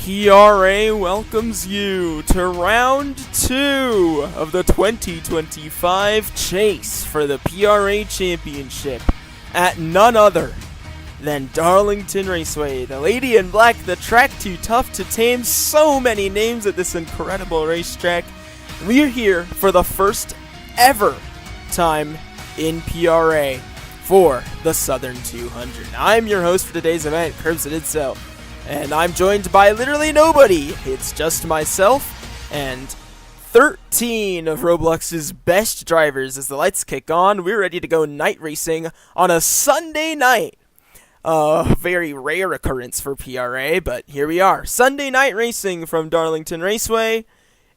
PRA welcomes you to round 2 of the 2025 chase for the PRA Championship at none other than Darlington Raceway. The lady in black, the track too tough to tame, so many names at this incredible racetrack. We're here for the first ever time in PRA for the Southern 200. I'm your host for today's event, Curbs It Itself. And I'm joined by literally nobody. It's just myself and 13 of Roblox's best drivers. As the lights kick on, we're ready to go night racing on a Sunday night. Very rare occurrence for PRA, but here we are. Sunday night racing from Darlington Raceway.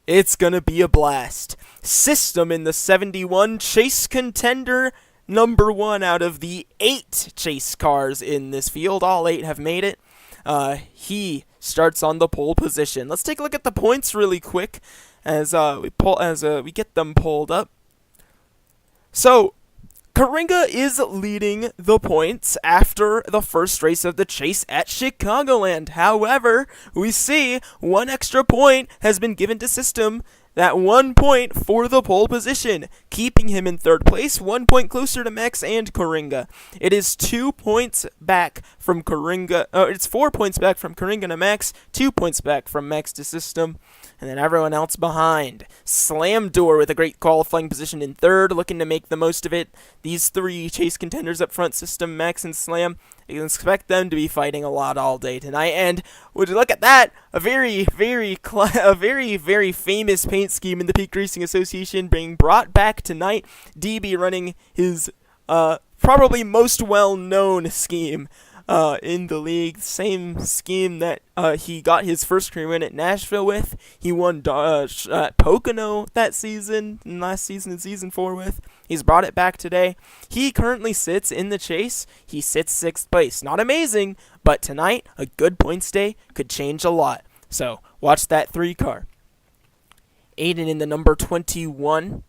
It's gonna be a blast. System in the 71, chase contender number 1 out of the 8 chase cars in this field. All 8 have made it. He starts on the pole position. Let's take a look at the points really quick as we get them pulled up. So, Coringa is leading the points after the first race of the chase at Chicagoland. However, we see 1 extra point has been given to System. That 1 point for the pole position, keeping him in 3rd place, 1 point closer to Max and Coringa. It is 2 points back from Coringa. It's 4 points back from Coringa to Max, 2 points back from Max to System, and then everyone else behind. Slam Door with a great qualifying position in 3rd, looking to make the most of it. These 3 chase contenders up front, System, Max, and Slam. You can expect them to be fighting a lot all day tonight. And would you look at that? A very famous paint scheme in the Peak Racing Association being brought back tonight. DB running his probably most well-known scheme in the league. Same scheme that he got his first career win at Nashville with. He won at Pocono that season, and last season in Season 4 with. He's brought it back today. He currently sits in the chase. He sits 6th place. Not amazing, but tonight, a good points day could change a lot. So, watch that 3 car. Aiden in the number 21.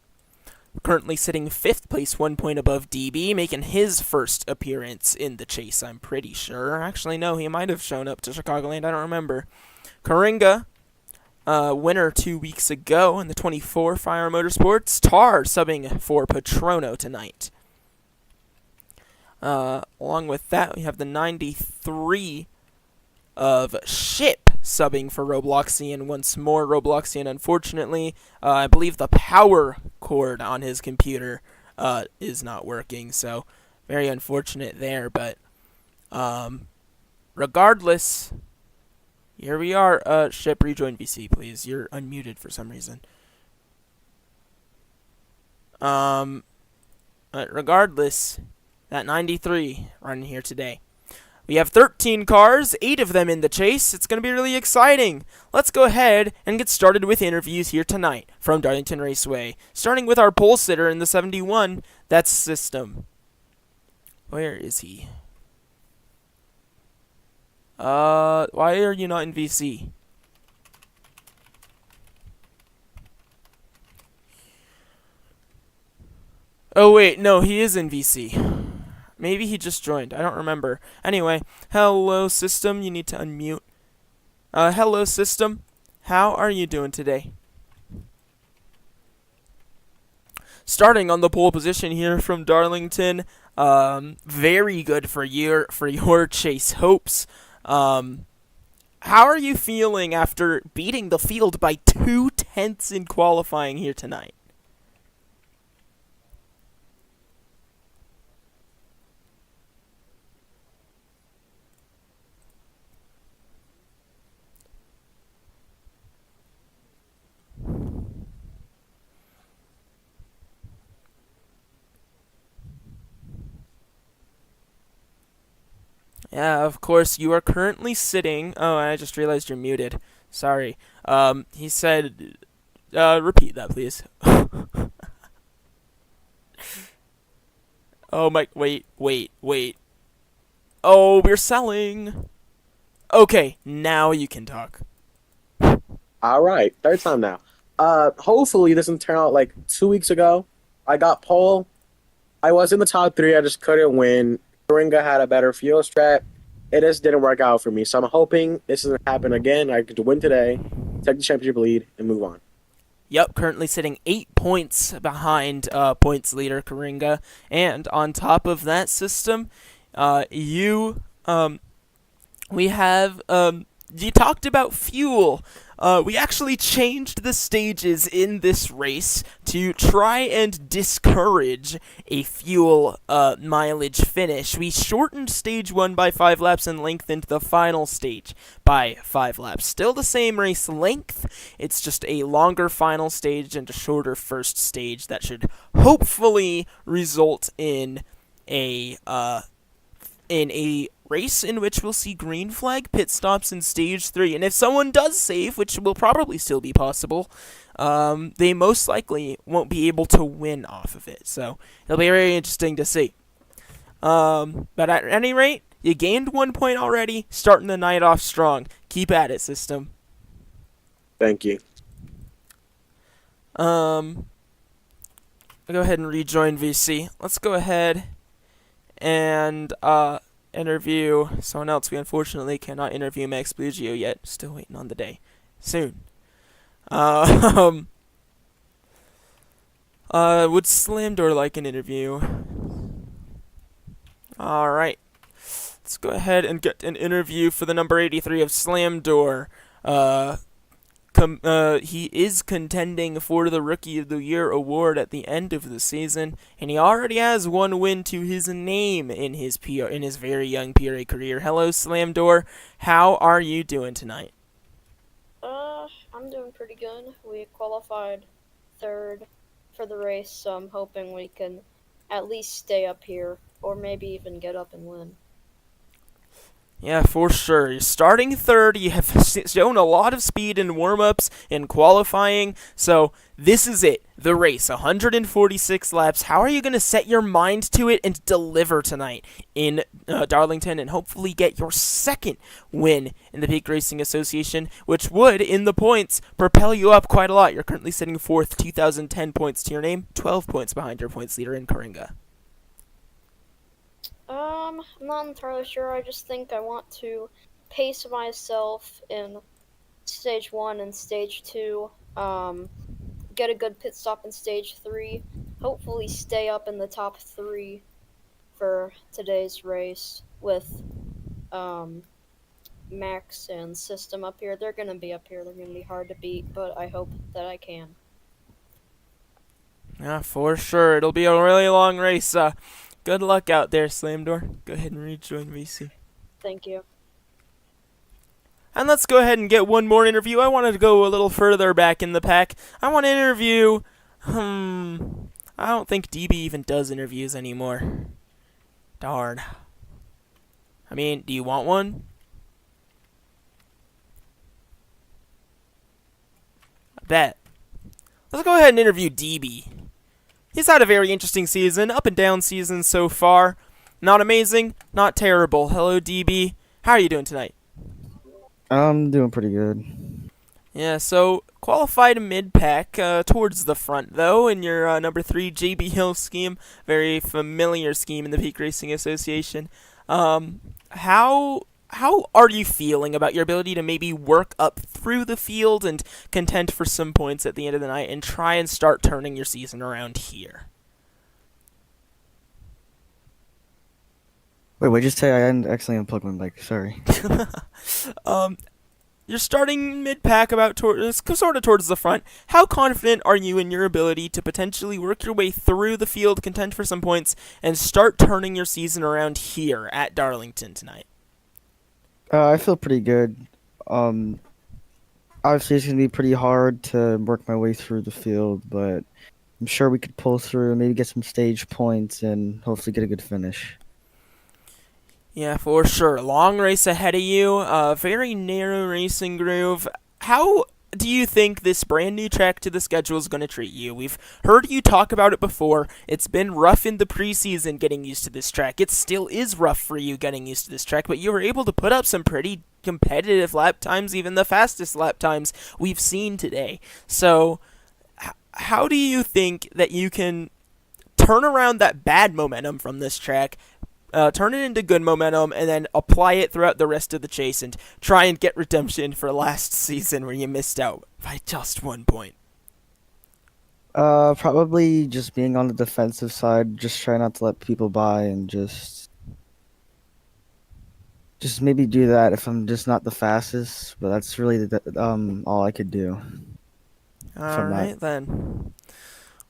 Currently sitting 5th place, 1 point above DB, making his first appearance in the chase, I'm pretty sure. Actually, no, he might have shown up to Chicagoland, I don't remember. Coringa, winner 2 weeks ago in the 24 Fire Motorsports. Tar subbing for Patrono tonight. Along with that, we have the 93 of Ship subbing for Robloxian once more. Robloxian, unfortunately, I believe the power cord on his computer is not working, so very unfortunate there, but regardless, here we are. Ship, rejoin VC, please. You're unmuted for some reason. Regardless, that 93 running here today. We have 13 cars, 8 of them in the chase. It's going to be really exciting. Let's go ahead and get started with interviews here tonight from Darlington Raceway. Starting with our pole sitter in the 71, that's System. Where is he? Why are you not in VC? Oh wait, no, he is in VC. Maybe he just joined. I don't remember. Anyway, hello, System. You need to unmute. Hello, System. How are you doing today? Starting on the pole position here from Darlington. Very good for your chase hopes. How are you feeling after beating the field by 2/10 in qualifying here tonight? Yeah, of course, you are currently sitting... Oh, I just realized you're muted. Sorry. He said... repeat that, please. Oh, my... Wait. Oh, we're selling. Okay, now you can talk. Alright, 3rd time now. Hopefully this doesn't turn out like 2 weeks ago. I got pole. I was in the top 3, I just couldn't win. Coringa had a better fuel strat. it just didn't work out for me. So I'm hoping this doesn't happen again. I could win today, take the championship lead, and move on. Yep, currently sitting 8 points behind points leader Karinga. And on top of that system, you we have you talked about fuel. We actually changed the stages in this race to try and discourage a fuel mileage finish. We shortened stage 1 by 5 laps and lengthened the final stage by 5 laps. Still the same race length, it's just a longer final stage and a shorter first stage that should hopefully result in a race in which we'll see green flag pit stops in stage 3. And if someone does save, which will probably still be possible, they most likely won't be able to win off of it. So it'll be very interesting to see. But at any rate, you gained 1 point already, starting the night off strong. Keep at it, system. Thank you. I'll go ahead and rejoin VC. Let's go ahead and interview someone else. We unfortunately cannot interview Max Bugio yet. Still waiting on the day. Soon. Would Slam Door like an interview? Alright. Let's go ahead and get an interview for the number 83 of Slam Door. He is contending for the Rookie of the Year award at the end of the season, and he already has 1 win to his name in his very young PRA career. Hello, Slam Door. How are you doing tonight? I'm doing pretty good. We qualified 3rd for the race, so I'm hoping we can at least stay up here, or maybe even get up and win. Yeah, for sure. You're starting 3rd. You have shown a lot of speed in warm-ups and qualifying. So this is it. The race. 146 laps. How are you going to set your mind to it and deliver tonight in Darlington and hopefully get your 2nd win in the Peak Racing Association, which would, in the points, propel you up quite a lot. You're currently sitting 4th, 2,010 points to your name, 12 points behind your points leader in Karinga. I'm not entirely sure. I just think I want to pace myself in stage 1 and stage 2, get a good pit stop in stage 3, hopefully stay up in the top 3 for today's race with Max and System up here. They're going to be up here. They're going to be hard to beat, but I hope that I can. Yeah, for sure. It'll be a really long race. Good luck out there, Slam Door. Go ahead and rejoin VC. Thank you. And let's go ahead and get one more interview. I wanted to go a little further back in the pack. I want to interview... I don't think DB even does interviews anymore. Darn. I mean, do you want one? I bet. Let's go ahead and interview DB. He's had a very interesting season, up and down season so far. Not amazing, not terrible. Hello, DB. How are you doing tonight? I'm doing pretty good. Yeah, so qualified mid-pack, towards the front, though, in your number 3 JB Hill scheme. Very familiar scheme in the Peak Racing Association. How are you feeling about your ability to maybe work up through the field and contend for some points at the end of the night and try and start turning your season around here? Wait, just say I accidentally unplugged my mic. Sorry. You're starting mid-pack sort of towards the front. How confident are you in your ability to potentially work your way through the field, contend for some points, and start turning your season around here at Darlington tonight? I feel pretty good. Obviously, it's going to be pretty hard to work my way through the field, but I'm sure we could pull through, maybe get some stage points, and hopefully get a good finish. Yeah, for sure. Long race ahead of you. Very narrow racing groove. How do you think this brand new track to the schedule is going to treat you? We've heard you talk about it before. It's been rough in the preseason getting used to this track. It still is rough for you getting used to this track, but you were able to put up some pretty competitive lap times, even the fastest lap times we've seen today. So, how do you think that you can turn around that bad momentum from this track, turn it into good momentum, and then apply it throughout the rest of the chase and try and get redemption for last season where you missed out by just 1 point. Probably just being on the defensive side, just try not to let people by, and just maybe do that if I'm just not the fastest. But that's really all I could do. Alright then.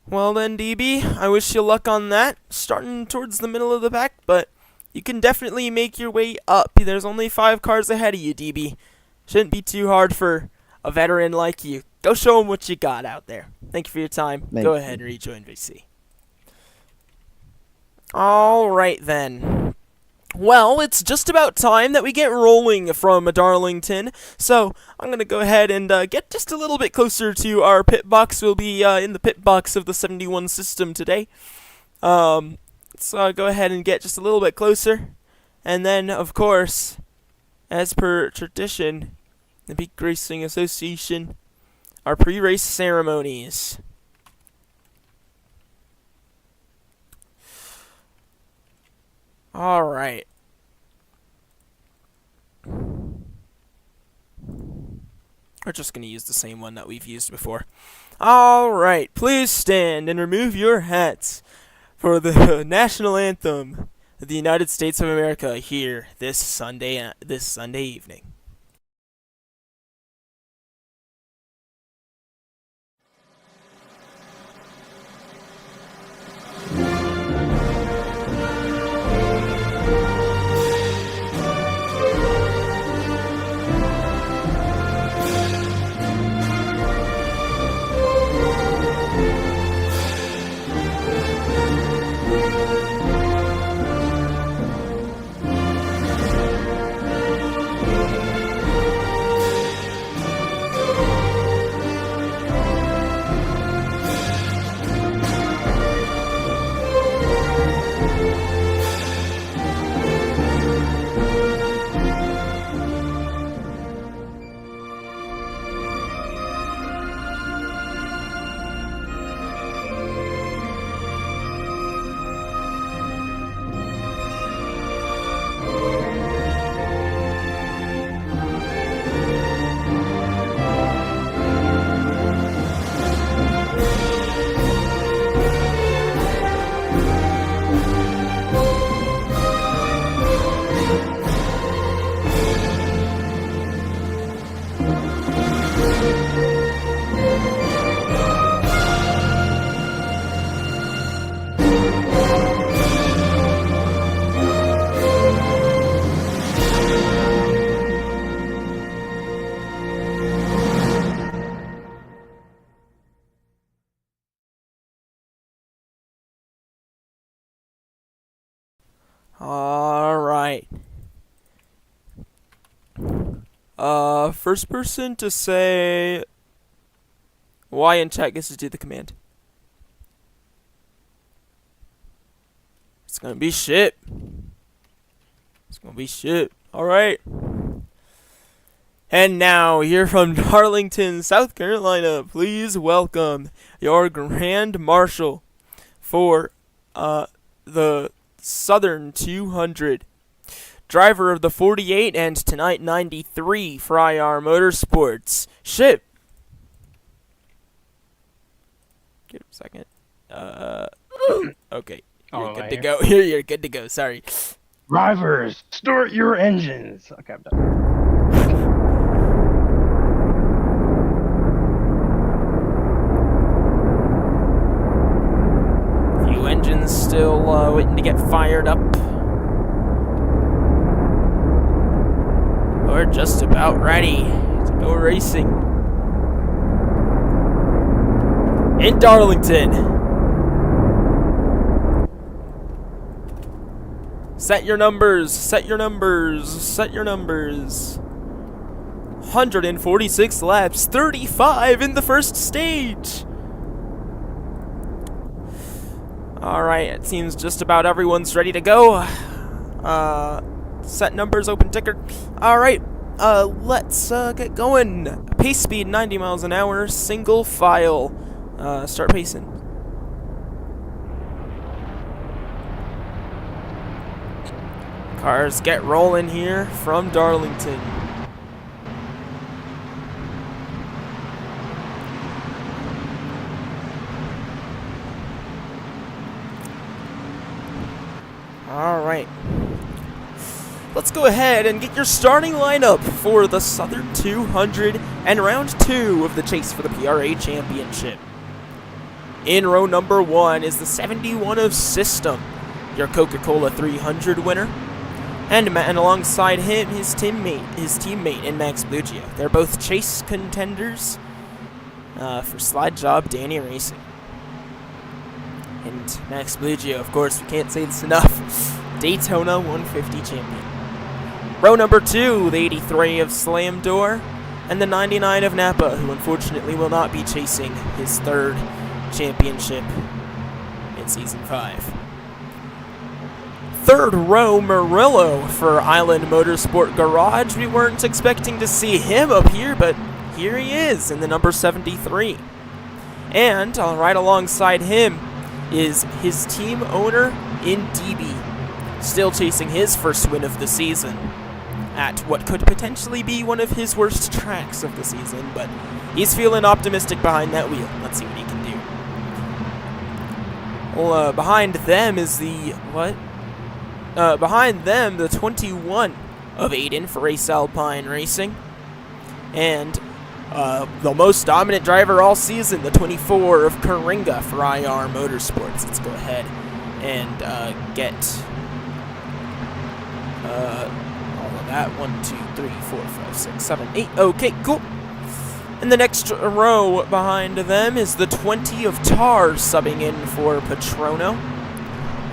Well then, DB, I wish you luck on that. Starting towards the middle of the pack, but you can definitely make your way up. There's only 5 cars ahead of you, DB. Shouldn't be too hard for a veteran like you. Go show them what you got out there. Thank you for your time. Go ahead and rejoin VC. Alright then. Well, it's just about time that we get rolling from Darlington, so I'm going to go ahead and get just a little bit closer to our pit box. We'll be in the pit box of the 71 system today. So I'll go ahead and get just a little bit closer, and then, of course, as per tradition, the Peak Racing Association, our pre-race ceremonies. Alright. We're just going to use the same one that we've used before. Alright, please stand and remove your hats for the national anthem of the United States of America here this Sunday evening. Alright. First person to say Y in chat gets to do the command. It's gonna be shit. It's gonna be shit. Alright. And now, here from Darlington, South Carolina, please welcome your Grand Marshal for the Southern 200. Driver of the 48 and tonight 93 for IR Motorsports. Ship. Give it a second. Okay. You're good to go. You're good to go. Sorry. Drivers, start your engines. Okay, I'm done. Few engines still waiting to get fired up. We're just about ready to go racing in Darlington. Set your numbers, set your numbers, set your numbers. 146 laps, 35 in the first stage. Alright, it seems just about everyone's ready to go. Set numbers, open ticker. Alright, let's get going. Pace speed 90 miles an hour, single file. Start pacing. Cars get rolling here from Darlington. Alright. Let's go ahead and get your starting lineup for the Southern 200 and round 2 of the chase for the PRA Championship. In row number 1 is the 71 of System, your Coca-Cola 300 winner. And alongside him, his teammate in Max Blugio. They're both chase contenders for Slide Job Danny Racing. And Max Blugio, of course, we can't say this enough, Daytona 150 champion. Row number 2, the 83 of Slam Door, and the 99 of Napa, who unfortunately will not be chasing his 3rd championship in Season 5. 3rd row, Murillo for Island Motorsport Garage. We weren't expecting to see him up here, but here he is in the number 73. And right alongside him is his team owner in DB, still chasing his first win of the season at what could potentially be one of his worst tracks of the season, but he's feeling optimistic behind that wheel. Let's see what he can do. Well, behind them is the the 21 of Aiden for Race Alpine Racing, and the most dominant driver all season, the 24 of Coringa for IR Motorsports. Let's go ahead and get all of that. 1, 2, 3, 4, 5, 6, 7, 8. Okay, cool. And the next row behind them is the 20 of Tar subbing in for Patrono,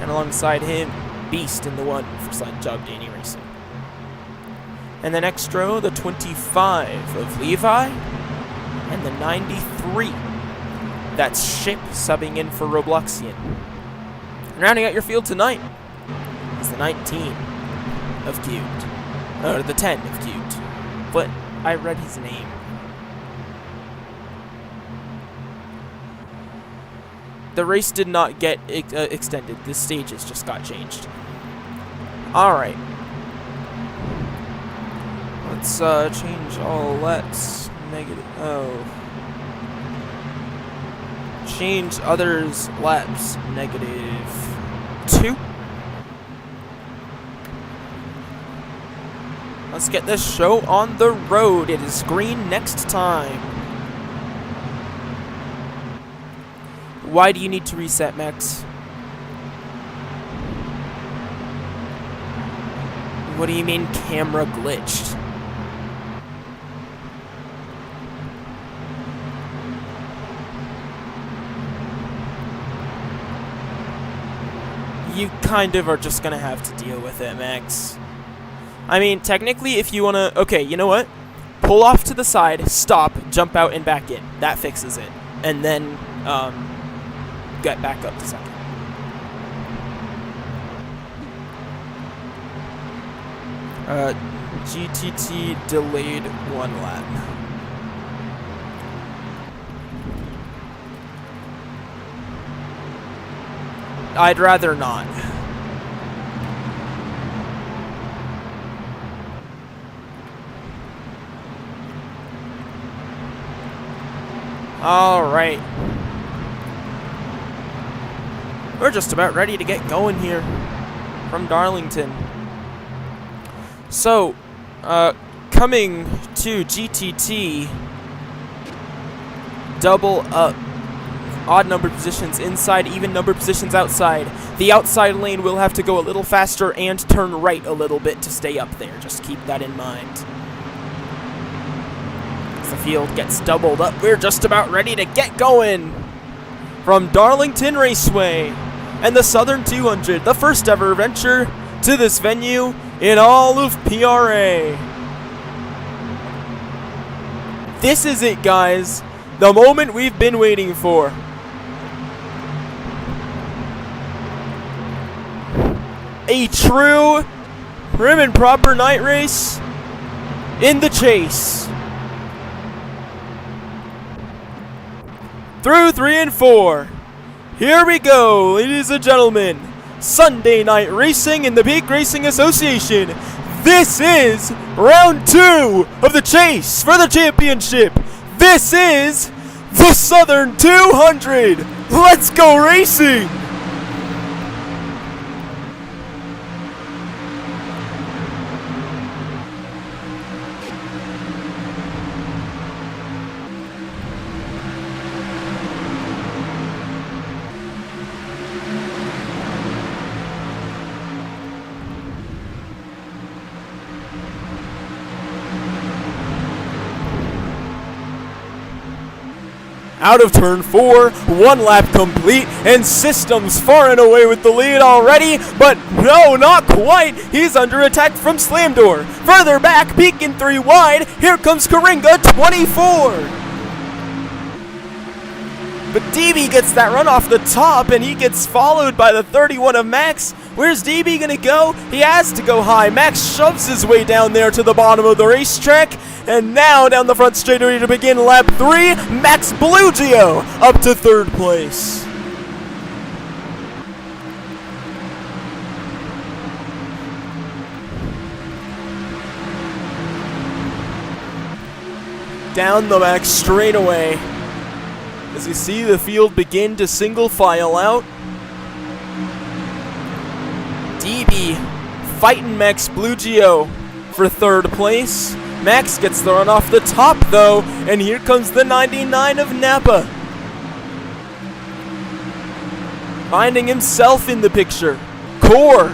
and alongside him, Beast in the 1 for Slide Job Danny Racing. And the next row, the 25 of Levi, and the 93. That's Ship subbing in for Robloxian. And rounding out your field tonight is the 19 of Cubed. Or the 10 of Cubed. But I read his name. The race did not get extended. The stages just got changed. Alright. Let's change all let's negative. Oh. Change others laps -2. Let's get this show on the road. It is green next time. Why do you need to reset, Max? What do you mean camera glitched? You kind of are just gonna have to deal with it, Max. I mean, technically, if you wanna... Okay, you know what? Pull off to the side, stop, jump out, and back in. That fixes it. And then, get back up to second. GTT delayed 1 lap. I'd rather not. All right. We're just about ready to get going here from Darlington. So, coming to GTT, double up. Odd number positions inside, even number positions outside. The outside lane will have to go a little faster and turn right a little bit to stay up there. Just keep that in mind. As the field gets doubled up, we're just about ready to get going. From Darlington Raceway and the Southern 200, the first ever venture to this venue in all of PRA. This is it, guys. The moment we've been waiting for. A true prim and proper night race in the chase. Through 3 and 4. Here we go, ladies and gentlemen. Sunday night racing in the Peak Racing Association. This is round 2 of the chase for the championship. This is the Southern 200. Let's go racing! Out of turn 4, 1 lap complete, and Systems far and away with the lead already, but no, not quite. He's under attack from Slamdor. Further back, Beacon 3 wide, here comes Karinga 24. But DB gets that run off the top, and he gets followed by the 31 of Max. Where's DB gonna go? He has to go high. Max shoves his way down there to the bottom of the racetrack. And now down the front straightaway to begin lap 3, Max Blugio up to 3rd place. Down the Max straightaway as you see the field begin to single file out. DB fighting Max Blugio for 3rd place. Max gets the run off the top though, and here comes the 99 of Napa. Finding himself in the picture. Core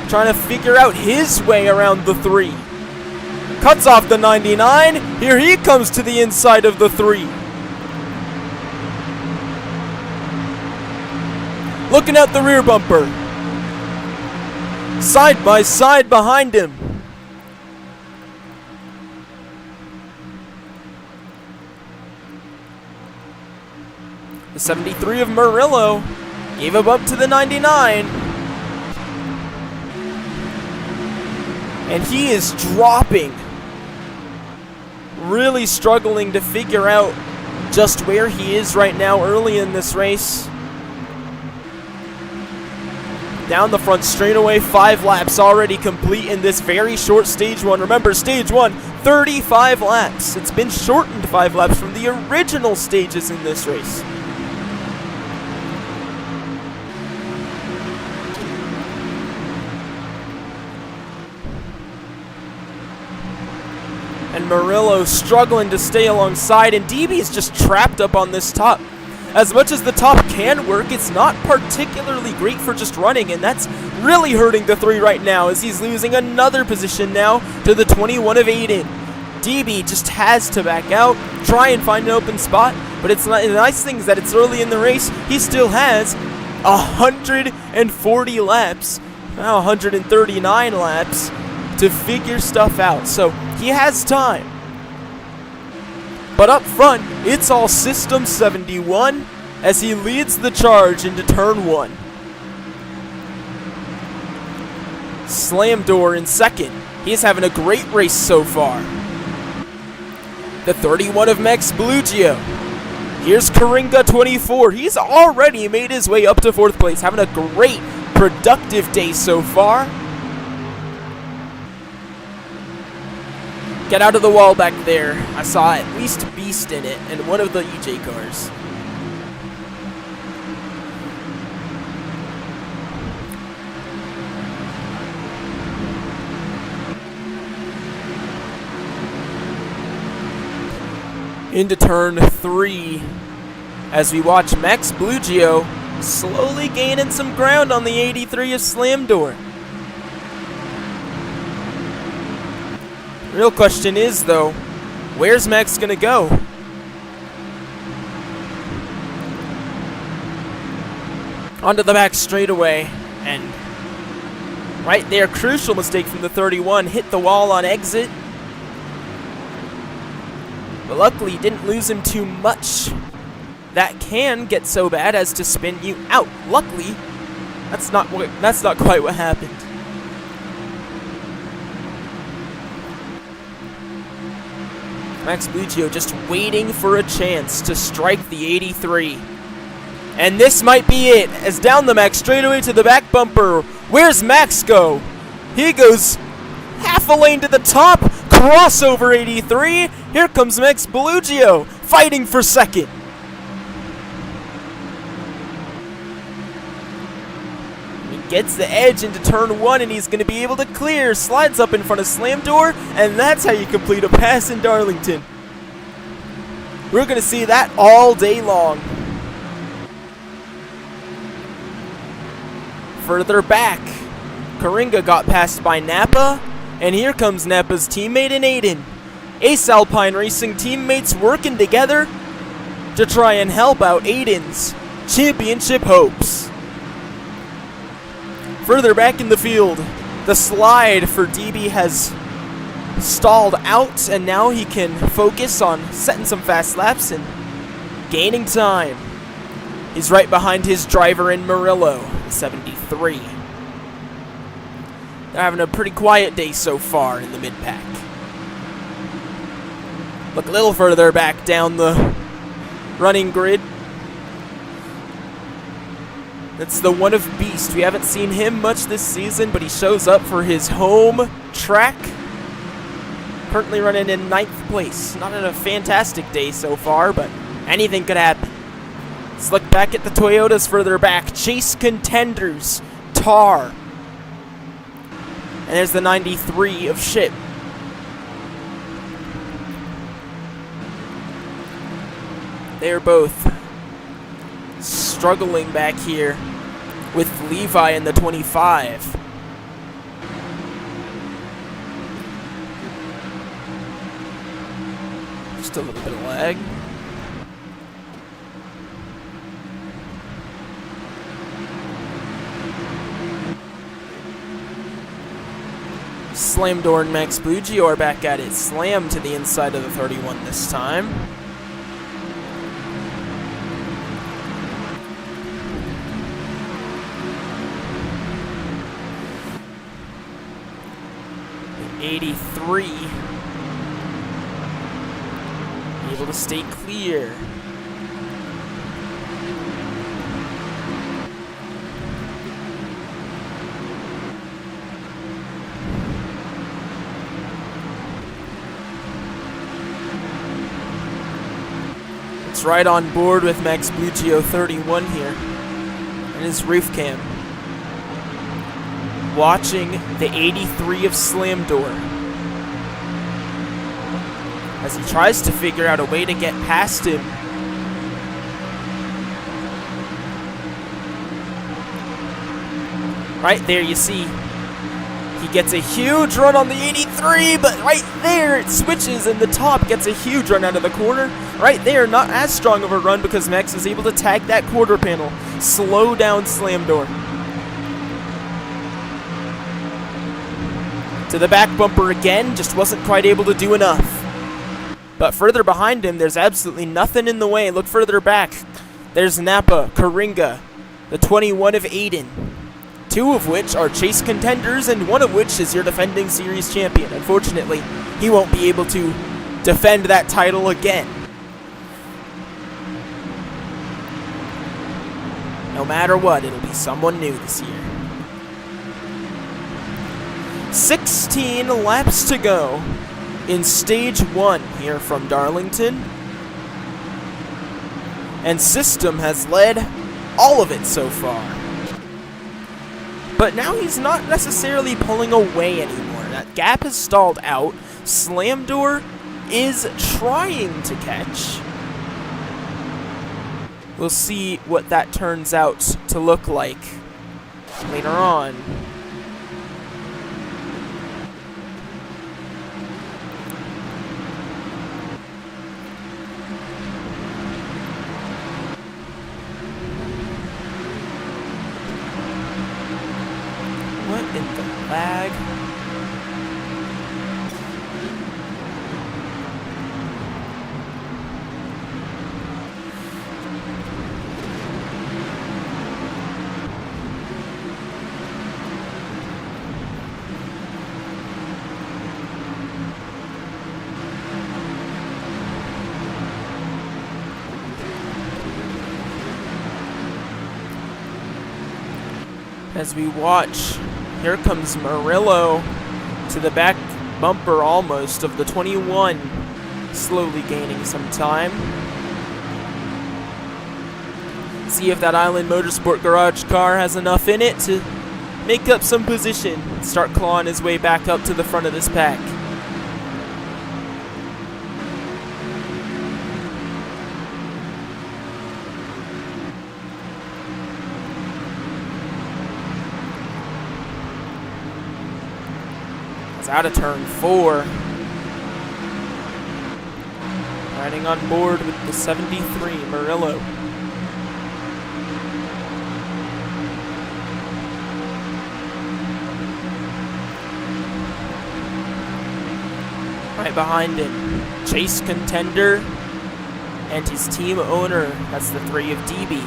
trying to figure out his way around the 3. Cuts off the 99, here he comes to the inside of the 3. Looking at the rear bumper. Side by side behind him. The 73 of Murillo gave him up to the 99. And he is dropping. Really struggling to figure out just where he is right now early in this race. Down the front straightaway, 5 laps already complete in this very short stage 1. Remember, stage 1, 35 laps. It's been shortened 5 laps from the original stages in this race. And Murillo struggling to stay alongside, and DB is just trapped up on this top. As much as the top can work, it's not particularly great for just running, and that's really hurting the 3 right now as he's losing another position now to the 21 of Aiden. DB just has to back out, try and find an open spot, but it's not, the nice thing is that it's early in the race. He still has 140 laps, now 139 laps to figure stuff out, so he has time. But up front, it's all System 71 as he leads the charge into turn 1. Slamdor in second. He's having a great race so far. The 31 of Max Blugio. Here's Karinga 24. He's already made his way up to 4th place, having a great, productive day so far. Get out of the wall back there. I saw at least Beast in it and one of the EJ cars. Into turn 3 as we watch Max Blugio slowly gaining some ground on the 83 of Slamdor. Real question is, though, where's Max gonna go? Onto the back straightaway, and right there, crucial mistake from the 31, hit the wall on exit. But luckily, didn't lose him too much. That can get so bad as to spin you out. Luckily, that's not quite what happened. Max Blugio just waiting for a chance to strike the 83. And this might be it, as down the Max straightaway to the back bumper. Where's Max go? He goes half a lane to the top, crossover 83. Here comes Max Bellugio, fighting for second. He gets the edge into turn 1, and he's going to be able to clear. Slides up in front of Slam Door, and that's how you complete a pass in Darlington. We're going to see that all day long. Further back, Coringa got passed by Napa, and here comes Napa's teammate in Aiden. Ace Alpine Racing teammates working together to try and help out Aiden's championship hopes. Further back in the field, the slide for DB has stalled out, and now he can focus on setting some fast laps and gaining time. He's right behind his driver in Murillo, 73. They're having a pretty quiet day so far in the mid-pack. Look a little further back down the running grid. That's the one of Beast. We haven't seen him much this season, but he shows up for his home track. Currently running in 9th place. Not a fantastic day so far, but anything could happen. Let's look back at the Toyotas further back. Chase Contenders, Tar. And there's the 93 of Ship. They're both struggling back here with Levi in the 25. Just a little bit of lag. Slam Door and Max Bellugio are back at it. Slam to the inside of the 31 this time. The 83 able to stay clear. Right on board with Max Bellugio 31 here and his roof cam, watching the 83 of Slam Door as he tries to figure out a way to get past him. Right there you see he gets a huge run on the 83, but right there it switches and the top gets a huge run out of the corner. Right there, not as strong of a run because Max is able to tag that quarter panel. Slow down Slam Door. To the back bumper again, just wasn't quite able to do enough. But further behind him, there's absolutely nothing in the way. Look further back. There's Napa, Coringa, the 21 of Aiden. 2 of which are Chase Contenders, and 1 of which is your defending series champion. Unfortunately, he won't be able to defend that title again. No matter what, it'll be someone new this year. 16 laps to go in stage 1 here from Darlington. And System has led all of it so far. But now he's not necessarily pulling away anymore. That gap has stalled out. Slam Door is trying to catch. We'll see what that turns out to look like later on. What in the lag? As we watch, here comes Murillo to the back bumper almost of the 21, slowly gaining some time. See if that Island Motorsport Garage car has enough in it to make up some position and start clawing his way back up to the front of this pack. It's out of turn 4. Riding on board with the 73, Murillo. Right behind him, Chase Contender and his team owner. That's the 3 of DB.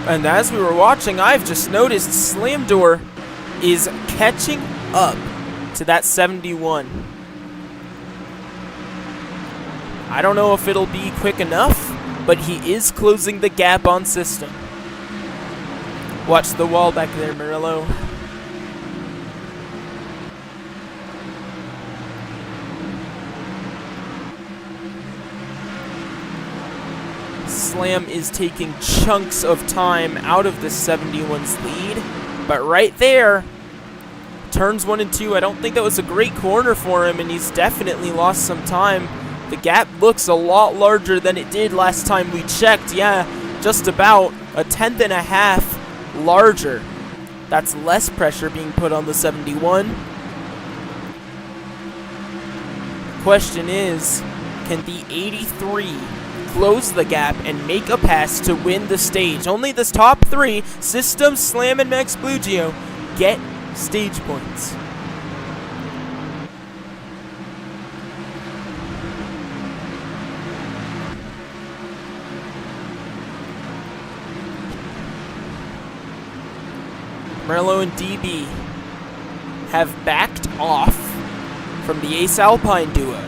And as we were watching, I've just noticed Slam Door is catching up to that 71. I don't know if it'll be quick enough, but he is closing the gap on system. Watch the wall back there, Murillo. Slam is taking chunks of time out of the 71's lead, but right there, turns 1 and 2, I don't think that was a great corner for him, and he's definitely lost some time. The gap looks a lot larger than it did last time we checked. Yeah, just about a 1/10 and a half larger. That's less pressure being put on the 71. Question is, can the 83 close the gap and make a pass to win the stage? Only the top 3, System, Slam, and Max Blugio, get stage points. Murillo and DB have backed off from the Ace Alpine duo.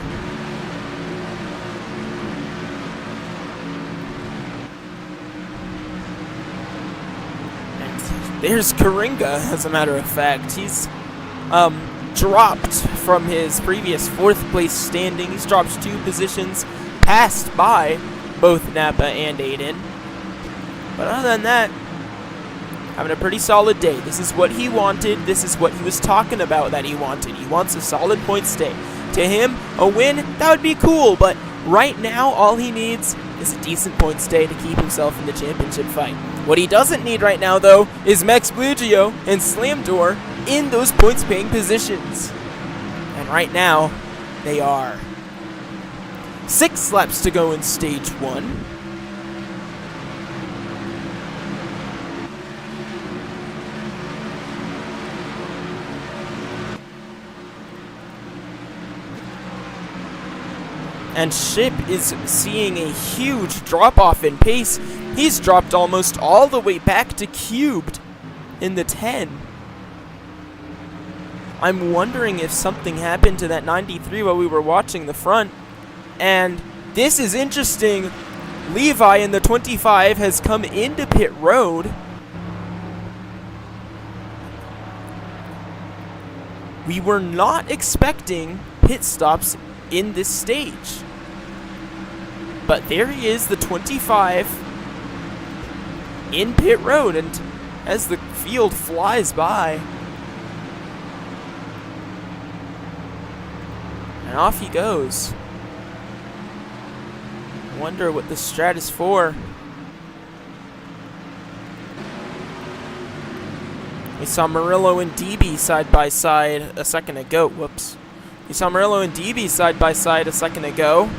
And there's Karinga, as a matter of fact. He's dropped from his previous 4th place standing. He's dropped 2 positions, passed by both Napa and Aiden. But other than that, having a pretty solid day. This is what he wanted. This is what he was talking about that he wanted. He wants a solid points day. To him, a win, that would be cool, but right now, all he needs is a decent points day to keep himself in the championship fight. What he doesn't need right now, though, is Max Blugio and Slam Door in those points-paying positions. And right now, they are. 6 laps to go in stage 1. And Ship is seeing a huge drop-off in pace. He's dropped almost all the way back to cubed in the 10. I'm wondering if something happened to that 93 while we were watching the front. And this is interesting. Levi in the 25 has come into pit road. We were not expecting pit stops in this stage. But there he is, the 25 in pit road, and as the field flies by, and off he goes. I wonder what the strat is for. We saw Murillo and DB side by side a second ago. Whoops. We saw Murillo and DB side by side a second ago.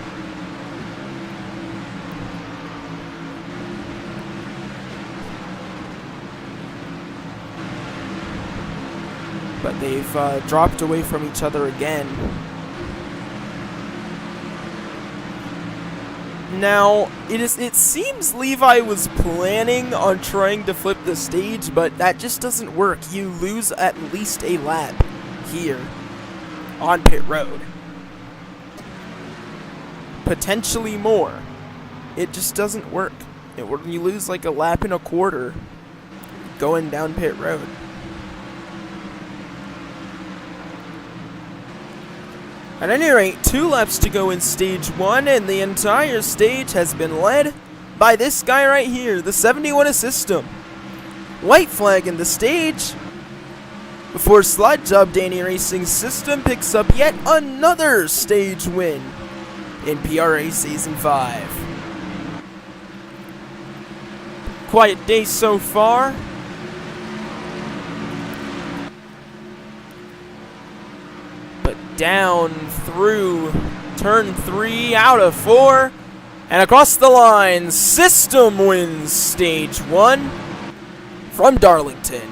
But they've dropped away from each other again. Now, it seems Levi was planning on trying to flip the stage, but that just doesn't work. You lose at least a lap here on pit road. Potentially more. It just doesn't work. When you lose like a lap and a quarter going down pit road. At any rate, 2 laps to go in stage 1, and the entire stage has been led by this guy right here, the 71 System. White flag in the stage before Slide Job Danny Racing System picks up yet another stage win in PRA Season 5. Quiet day so far. But down through turn 3 out of 4 and across the line, System wins stage 1 from Darlington.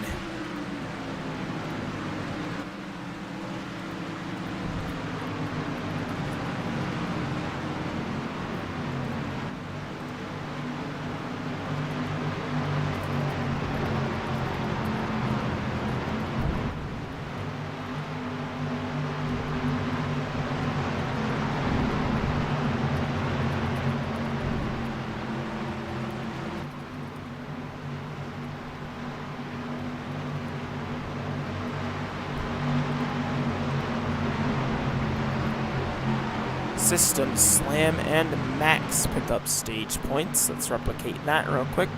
System, Slam, and Max pick up stage points. Let's replicate that real quick.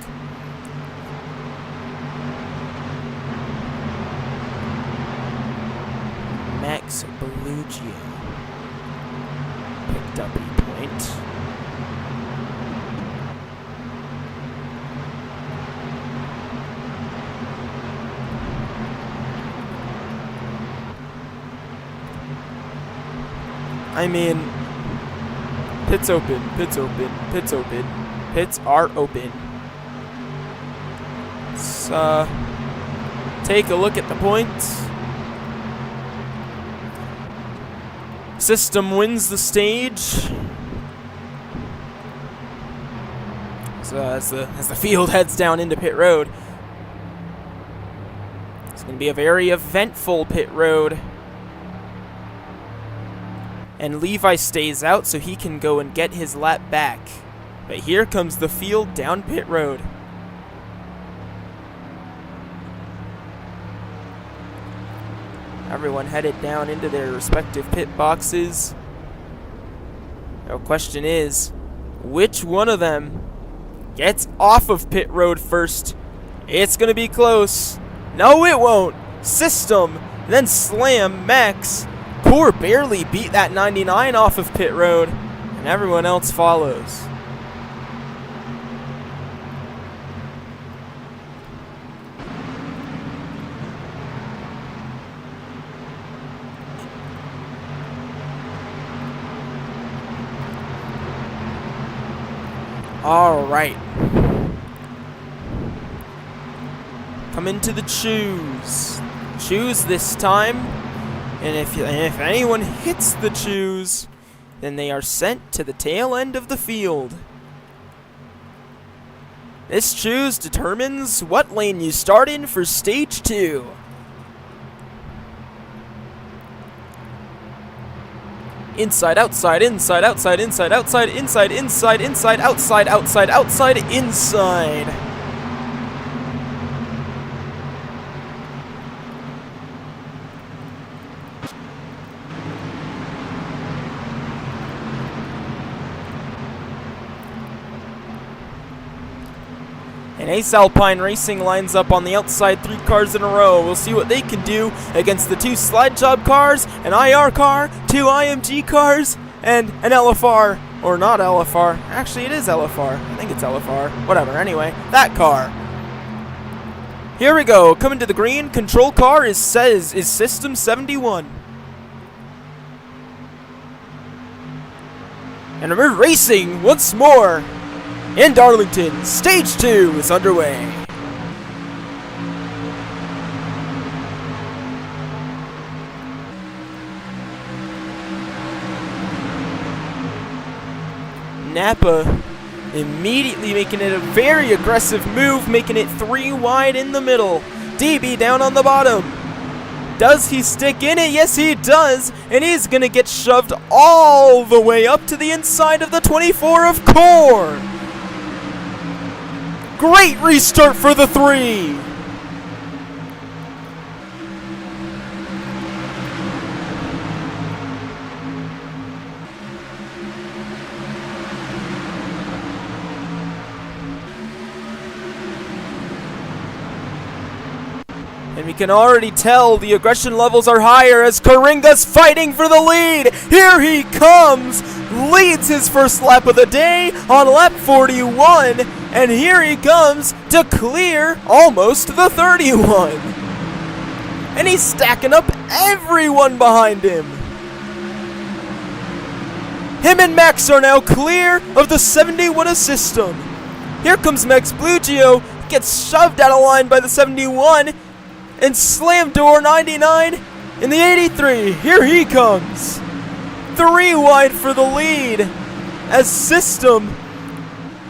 Max Belugio picked up a point. I mean, pits open, pits open, pits open. Pits are open. Let's take a look at the points. System wins the stage. So as the field heads down into pit road, it's going to be a very eventful pit road. And Levi stays out so he can go and get his lap back. But here comes the field down pit road. Everyone headed down into their respective pit boxes. The question is, which one of them gets off of pit road first? It's going to be close. No, it won't. System, then Slam, Max. Poor barely beat that 99 off of pit road, and everyone else follows. All right. Come into the choose. Choose this time. And if anyone hits the choose, then they are sent to the tail end of the field. This choose determines what lane you start in for stage 2. Inside, outside, inside, outside, inside, outside, inside, inside, inside, outside, outside, outside, inside. And Ace Alpine Racing lines up on the outside, 3 cars in a row. We'll see what they can do against the 2 slide job cars, an IR car, 2 IMG cars, and an LFR. Or not LFR. Actually, it is LFR. I think it's LFR. Whatever. Anyway, that car. Here we go. Coming to the green. Control car is System 71. And we're racing once more. In Darlington, Stage 2 is underway. Napa immediately making it a very aggressive move, making it 3 wide in the middle. DB down on the bottom. Does he stick in it? Yes, he does. And he's going to get shoved all the way up to the inside of the 24 of Core. Great restart for the 3. And we can already tell the aggression levels are higher as Karinga's fighting for the lead. Here he comes, leads his first lap of the day on lap 41. And here he comes to clear almost the 31. And he's stacking up everyone behind him. Him and Max are now clear of the 71 system. Here comes Max Blugio, gets shoved out of line by the 71. And slam door 99 in the 83. Here he comes. 3 wide for the lead as System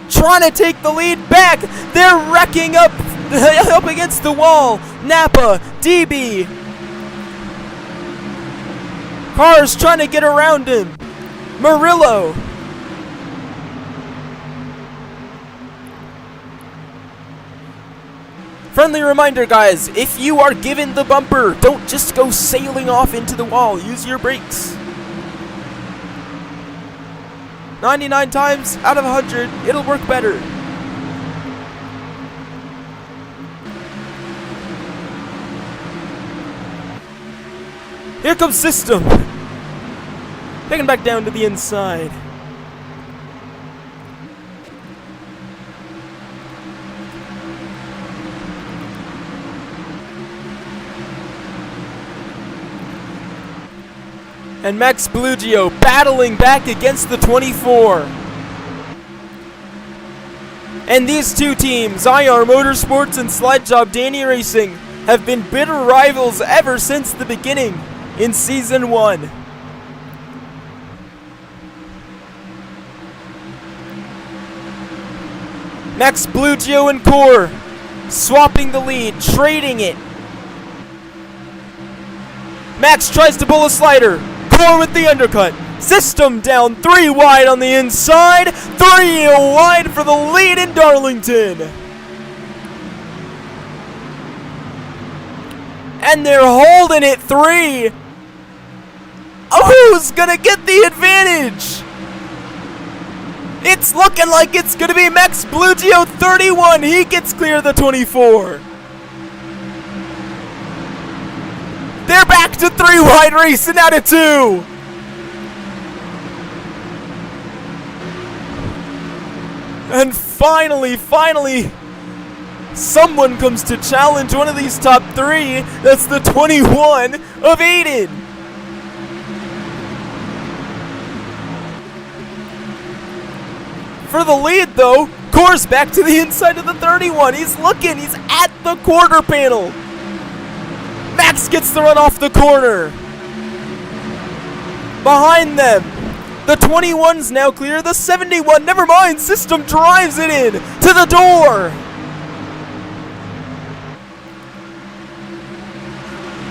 trying to take the lead back. They're wrecking up against the wall. Napa, DB. Cars trying to get around him. Murillo. Friendly reminder, guys, if you are given the bumper, don't just go sailing off into the wall. Use your brakes. 99 times out of 100, it'll work better. Here comes System. Taking back down to the inside. And Max Blugio battling back against the 24. And these two teams, IR Motorsports and Sled Job Danny Racing, have been bitter rivals ever since the beginning in Season 1. Max Blugio and Core swapping the lead, trading it. Max tries to pull a slider. Core with the undercut. System down 3 wide on the inside. 3 wide for the lead in Darlington. And they're holding it 3. Who's gonna get the advantage? It's looking like it's gonna be Max Blugio 31. He gets clear of the 24. They're back to 3 wide racing out of 2. And finally, someone comes to challenge one of these top 3. That's the 21 of Aiden. For the lead, though, Core's back to the inside of the 31. He's looking. He's at the quarter panel. Max gets the run off the corner. Behind them, the 21's now clear. The 71, never mind. System drives it in to the door.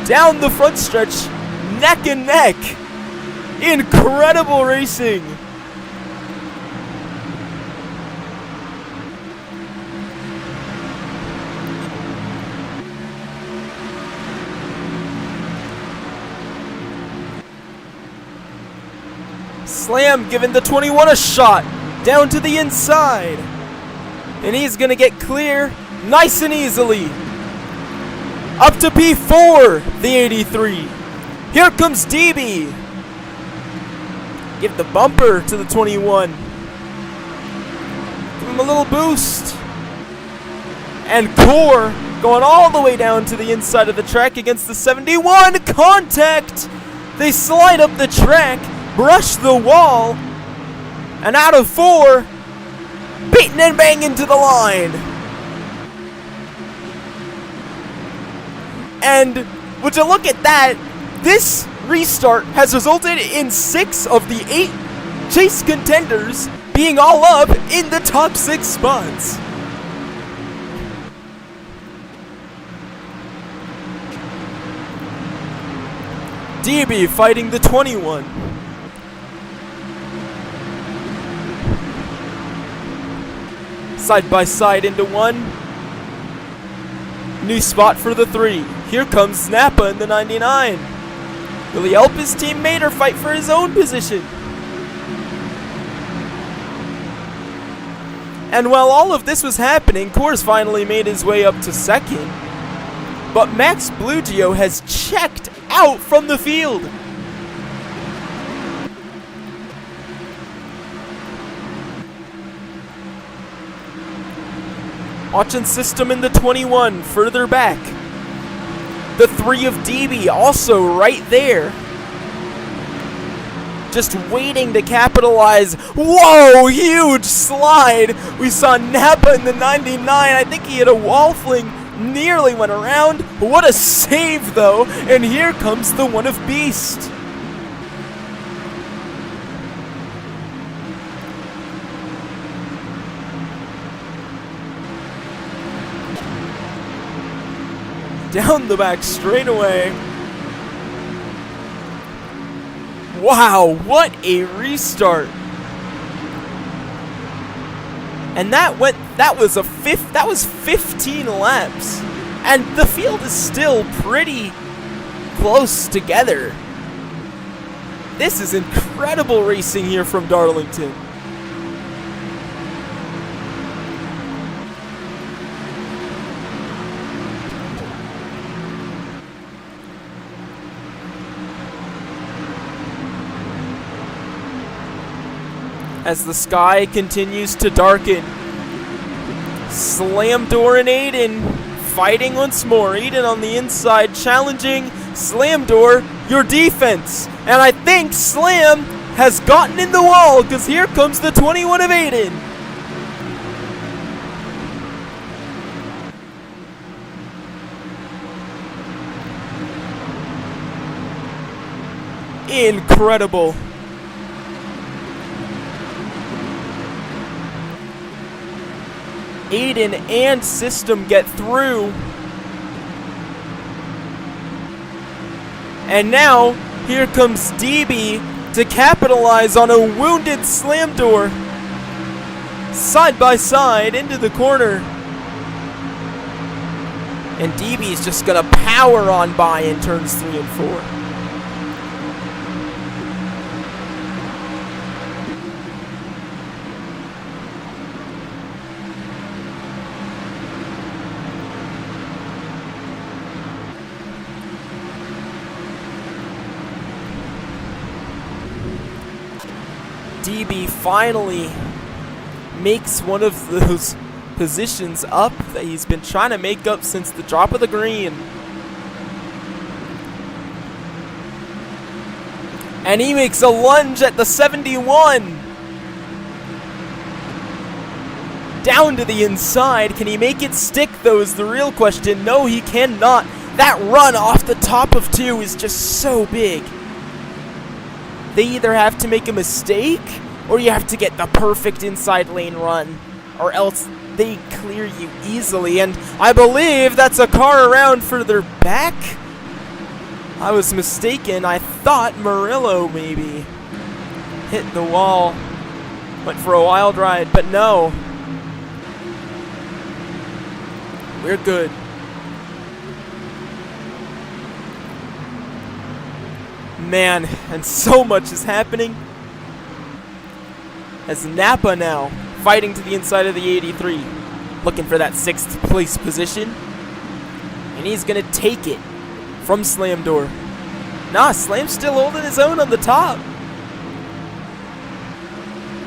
Down the front stretch, neck and neck. Incredible racing. Slam giving the 21 a shot down to the inside. And he's going to get clear nice and easily. Up to P4, the 83. Here comes DB. Give the bumper to the 21. Give him a little boost. And Core going all the way down to the inside of the track against the 71. Contact. They slide up the track. Brush the wall, and out of 4, beating and banging to the line. And would you look at that, this restart has resulted in 6 of the 8 chase contenders being all up in the top 6 spots. DB fighting the 21. Side by side into 1. New spot for the 3. Here comes Snappa in the 99. Will he help his teammate or fight for his own position? And while all of this was happening, Coors finally made his way up to 2nd. But Max Blugio has checked out from the field. Watching System in the 21, further back. The 3 of DB also right there. Just waiting to capitalize. Whoa, huge slide. We saw Napa in the 99. I think he hit a wall fling. Nearly went around. What a save, though. And here comes the 1 of Beast. Down the back straightaway. Wow, what a restart. And that was 15 laps. And the field is still pretty close together. This is incredible racing here from Darlington. As the sky continues to darken. Slam Door and Aiden fighting once more. Aiden on the inside challenging Slam Door, your defense. And I think Slam has gotten in the wall because here comes the 21 of Aiden. Incredible. Aiden and System get through. And now, here comes DB to capitalize on a wounded Slam Door. Side by side into the corner. And DB is just going to power on by in turns 3 and 4. DB finally makes one of those positions up that he's been trying to make up since the drop of the green. And he makes a lunge at the 71. Down to the inside. Can he make it stick, though, is the real question. No, he cannot. That run off the top of 2 is just so big. They either have to make a mistake, or you have to get the perfect inside lane run, or else they clear you easily. And I believe that's a car around further back. I was mistaken. I thought Murillo maybe hit the wall, went for a wild ride, but no. We're good. Man, and so much is happening. As Napa now fighting to the inside of the 83, looking for that 6th place position. And he's going to take it from Slam Door. Nah, Slam's still holding his own on the top.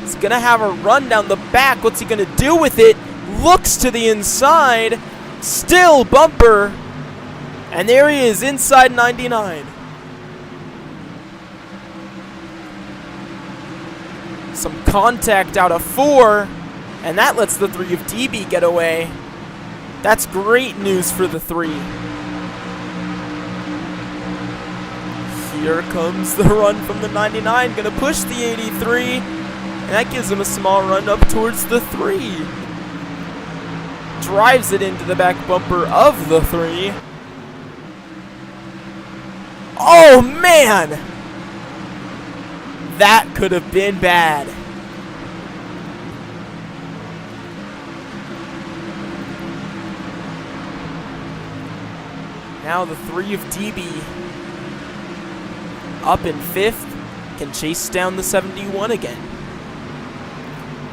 He's going to have a run down the back. What's he going to do with it? Looks to the inside. Still bumper. And there he is inside 99. Some contact out of 4, and that lets the 3 of DB get away. That's great news for the 3. Here comes the run from the 99, gonna push the 83, And that gives him a small run up towards the 3. Drives it into the back bumper of the 3. Oh, man! That could have been bad. Now the 3 of DB up in 5th can chase down the 71 again.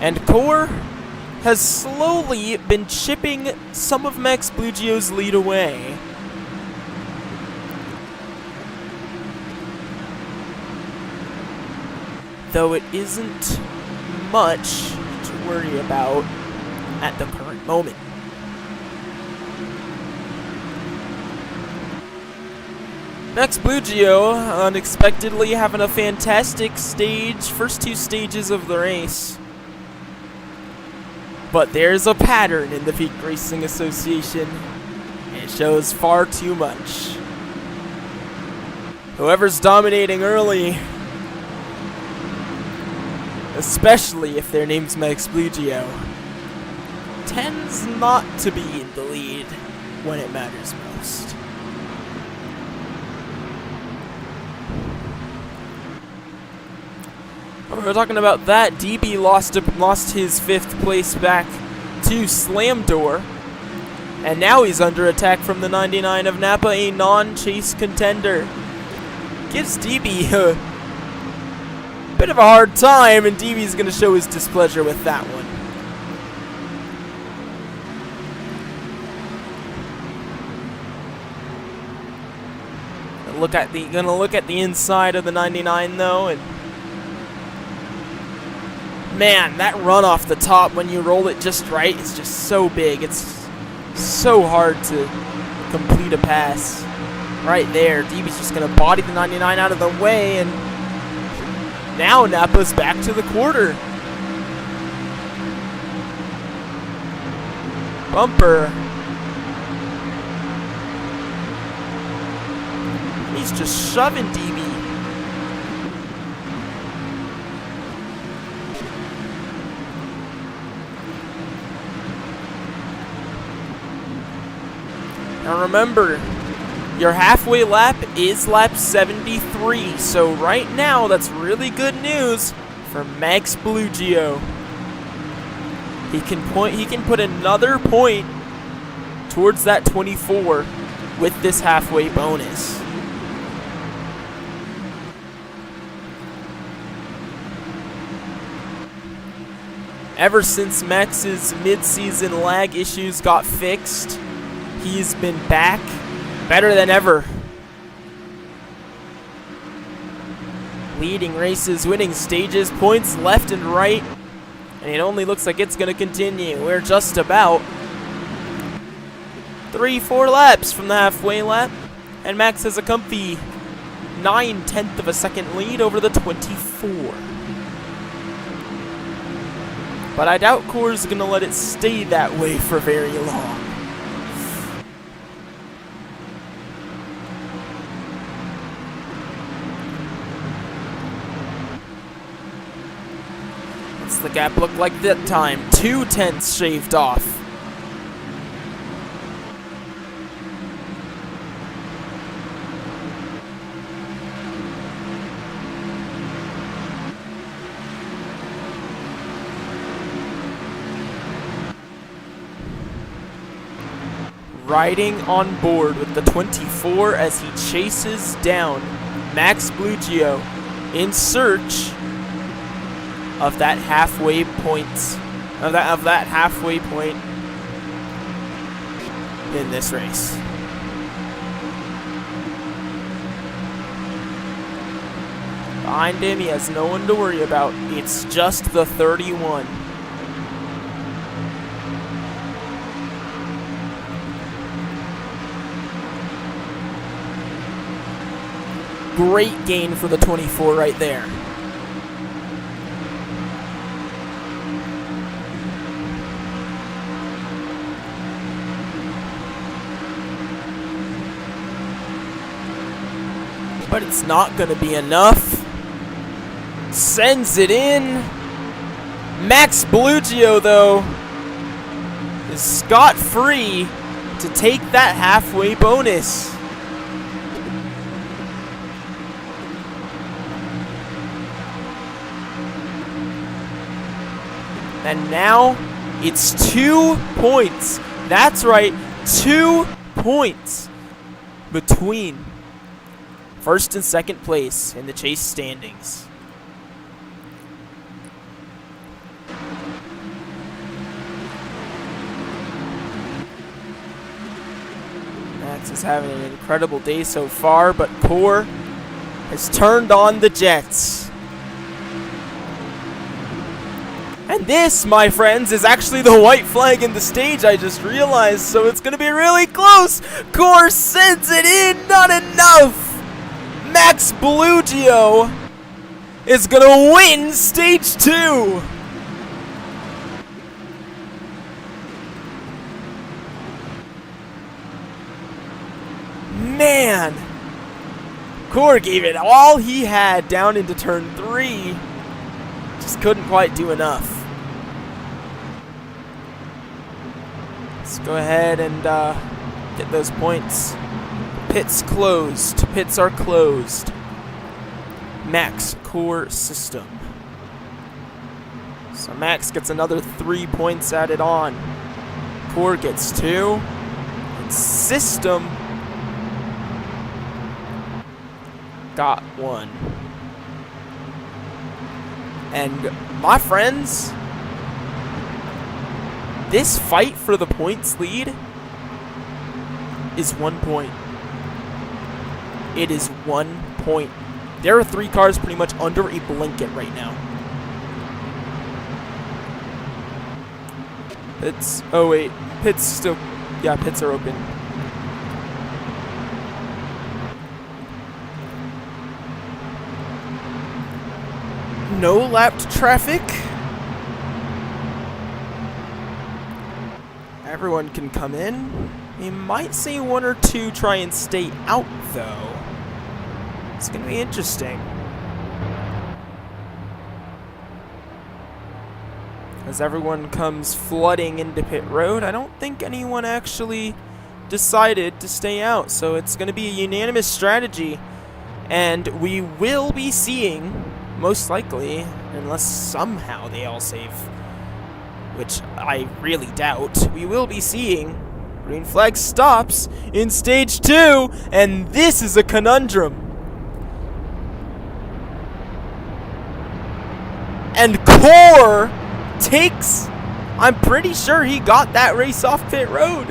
And Core has slowly been chipping some of Max Blugio's lead away. Though it isn't much to worry about at the current moment. Max Blugio unexpectedly having a fantastic first 2 stages of the race. But there's a pattern in the Peak Racing Association. It shows far too much. Whoever's dominating early, especially if their name's Max Blugio, tends not to be in the lead when it matters most. We're talking about that. DB lost his 5th place back to Slam Door. And now he's under attack from the 99 of Napa, a non-chase contender. Gives DB a bit of a hard time, and DB's going to show his displeasure with that one. Gonna look at the inside of the 99 though, and man, that run off the top when you roll it just right is just so big. It's so hard to complete a pass. Right there, DB's just going to body the 99 out of the way, and now Napa's back to the quarter. Bumper. He's just shoving DB. Now remember, your halfway lap is lap 73, so right now that's really good news for Max Blugio. He can put another point towards that 24 with this halfway bonus. Ever since Max's mid-season lag issues got fixed, he's been back better than ever. Leading races, winning stages, points left and right, and it only looks like it's going to continue. We're just about 3-4 laps from the halfway lap, and Max has a comfy 9/10 of a second lead over the 24. But I doubt Core's going to let it stay that way for very long. What's the gap look like that time? 2/10 shaved off. Riding on board with the 24 as he chases down Max Blugio in search of that halfway point, of that halfway point in this race. Behind him, he has no one to worry about. It's just the 31. Great gain for the 24 right there. But it's not going to be enough. Sends it in. Max Bellugio, though, is scot-free to take that halfway bonus. And now it's 2 points. That's right, 2 points between first and second place in the chase standings. Max is having an incredible day so far, but Core has turned on the Jets. And this, my friends, is actually the white flag in the stage, I just realized, so it's going to be really close. Core sends it in, not enough. Max Bellugio is going to win stage 2. Man, Core gave it all he had down into turn 3. Just couldn't quite do enough. Let's go ahead and get those points. Pits closed. Pits are closed. Max Core System. So Max gets another 3 points added on. Core gets 2. And System got 1. And my friends, this fight for the points lead is 1 point. It is 1 point. There are 3 cars pretty much under a blanket right now. Pits, oh wait, pits still, yeah, pits are open. No lapped traffic. Everyone can come in. We might see 1 or 2 try and stay out, though. It's going to be interesting. As everyone comes flooding into pit road, I don't think anyone actually decided to stay out. So it's going to be a unanimous strategy. And we will be seeing, most likely, unless somehow they all save, which I really doubt, we will be seeing green flag stops in stage 2, and this is a conundrum. And Core takes, I'm pretty sure he got that race off pit road.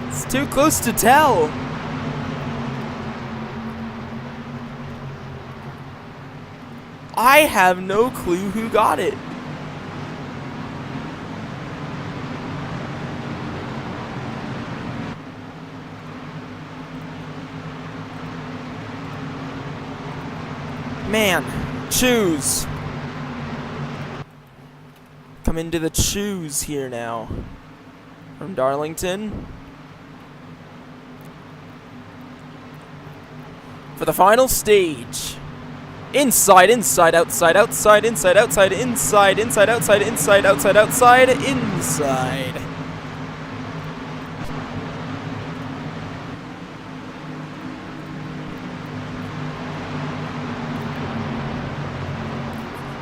It's too close to tell. I have no clue who got it. Man, choose. Come into the choose here now. From Darlington. For the final stage. Inside, inside, outside, outside, inside, outside, inside, inside, outside, inside, outside, outside, inside.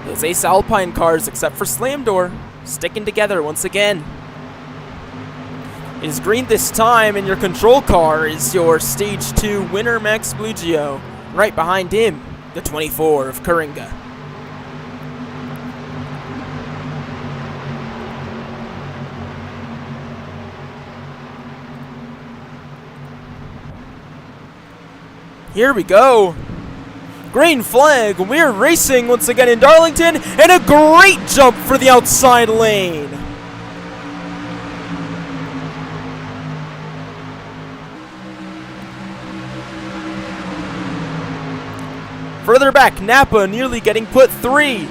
Those Ace Alpine cars, except for Slam Door, sticking together once again. It is green this time, and your control car is your Stage 2 winner, Max Bellugio. Right behind him, the 24 of Coringa. Here we go. Green flag. We're racing once again in Darlington, and a great jump for the outside lane. Further back, Napa nearly getting put 3.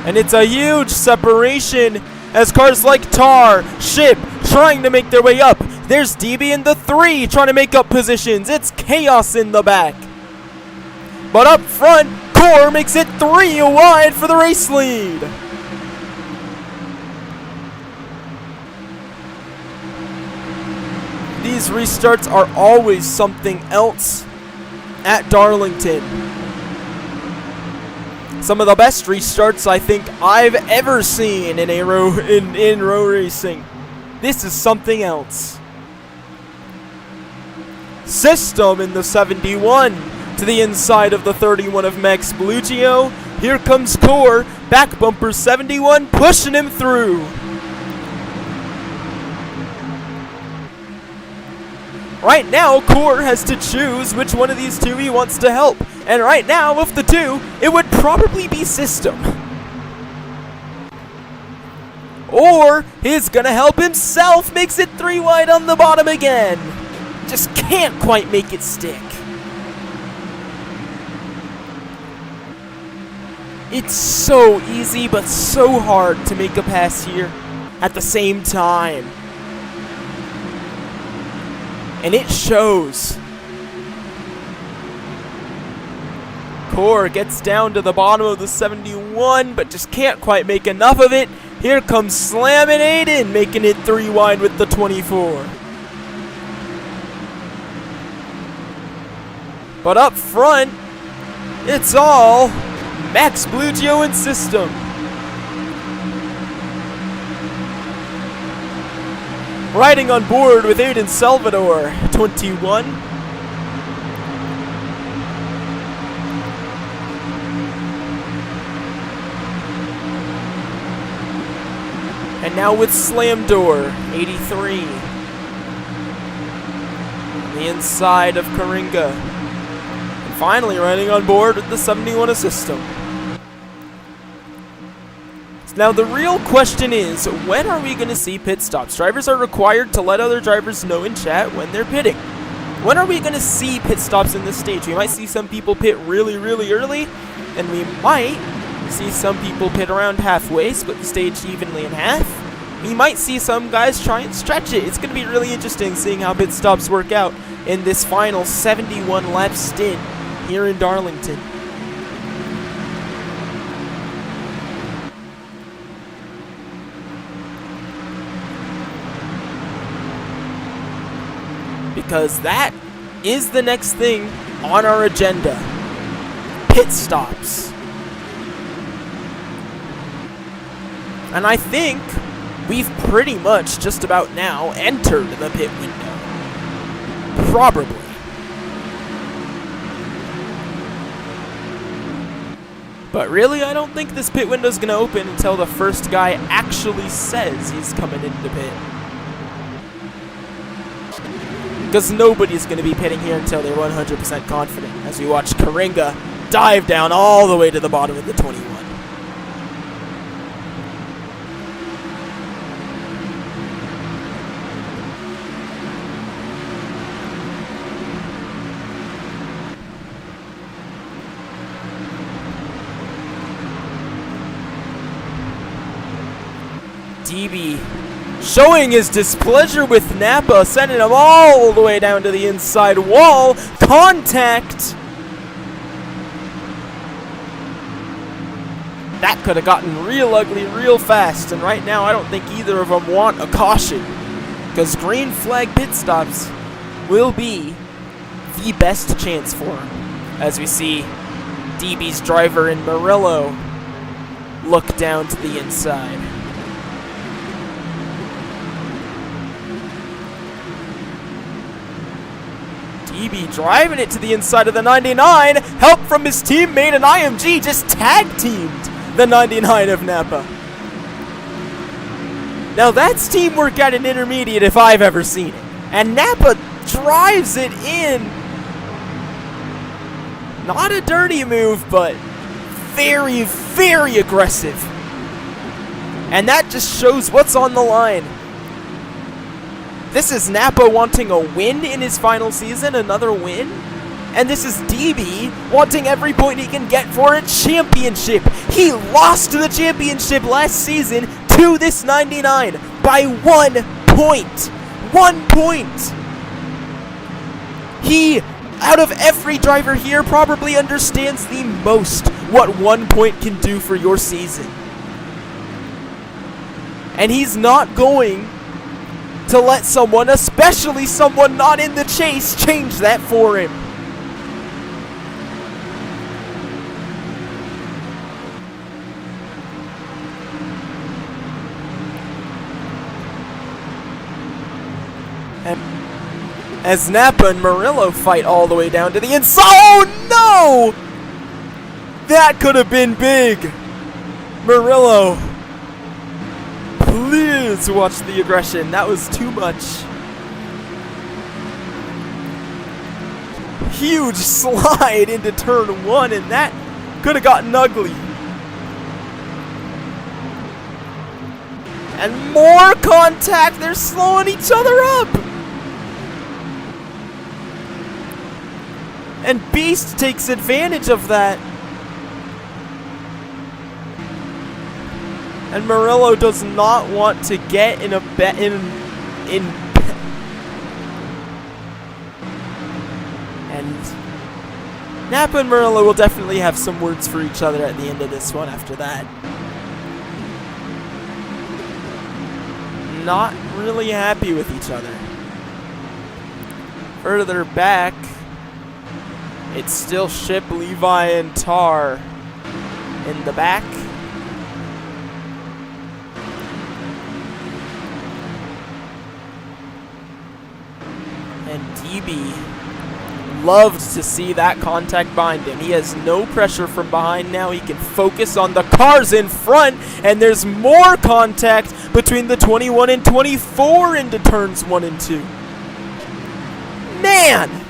And it's a huge separation as cars like Tar, Ship, trying to make their way up. There's DB in the 3 trying to make up positions. It's chaos in the back. But up front, Core makes it 3 wide for the race lead. These restarts are always something else at Darlington. Some of the best restarts I think I've ever seen in row racing. This is something else. System in the 71 to the inside of the 31 of Max Bellugio. Here comes Core, back bumper 71, pushing him through. Right now, Core has to choose which one of these two he wants to help. And right now, of the two, it would probably be System. Or he's gonna help himself, makes it 3 wide on the bottom again. Just can't quite make it stick. It's so easy, but so hard to make a pass here at the same time. And it shows. Core gets down to the bottom of the 71, but just can't quite make enough of it. Here comes Slammin' Aiden, making it 3 wide with the 24. But up front, it's all Max Bellugio and System. Riding on board with Aiden Salvador, 21. And now with Slam Door, 83. On the inside of Karinga. And finally riding on board with the 71 of System. Now the real question is, when are we going to see pit stops? Drivers are required to let other drivers know in chat when they're pitting. When are we going to see pit stops in this stage? We might see some people pit really, really early, and we might see some people pit around halfway, split the stage evenly in half. We might see some guys try and stretch it. It's going to be really interesting seeing how pit stops work out in this final 71 lap stint here in Darlington. Because that is the next thing on our agenda. Pit stops. And I think we've pretty much just about now entered the pit window. Probably. But really, I don't think this pit window is going to open until the first guy actually says he's coming into pit. Because nobody's going to be pitting here until they're 100% confident, as we watch Karinga dive down all the way to the bottom of the 21. DB showing his displeasure with Napa, sending him all the way down to the inside wall. Contact! That could have gotten real ugly real fast, and right now I don't think either of them want a caution, because green flag pit stops will be the best chance for him, as we see DB's driver in Murillo look down to the inside. DB driving it to the inside of the 99. Help from his teammate, and IMG just tag-teamed the 99 of Napa. Now that's teamwork at an intermediate if I've ever seen it. And Napa drives it in. Not a dirty move, but very, very aggressive. And that just shows what's on the line. This is Napa wanting a win in his final season, another win. And this is DB wanting every point he can get for a championship. He lost the championship last season to this 99 by 1 point. 1 point. He out of every driver here, probably understands the most what 1 point can do for your season. And he's not going to let someone, especially someone not in the chase, change that for him. And as Napa and Murillo fight all the way down to the inside. Oh no! That could have been big. Murillo, please watch the aggression. That was too much. Huge slide into turn 1, and that could have gotten ugly. And more contact. They're slowing each other up. And Beast takes advantage of that. And Murillo does not want to get in a bet in and Napa and Murillo will definitely have some words for each other at the end of this one after that. Not really happy with each other. Further back, it's still Ship, Levi, and Tar in the back. And DB loved to see that contact bind him. He has no pressure from behind now. He can focus on the cars in front, and there's more contact between the 21 and 24 into turns 1 and 2. Man!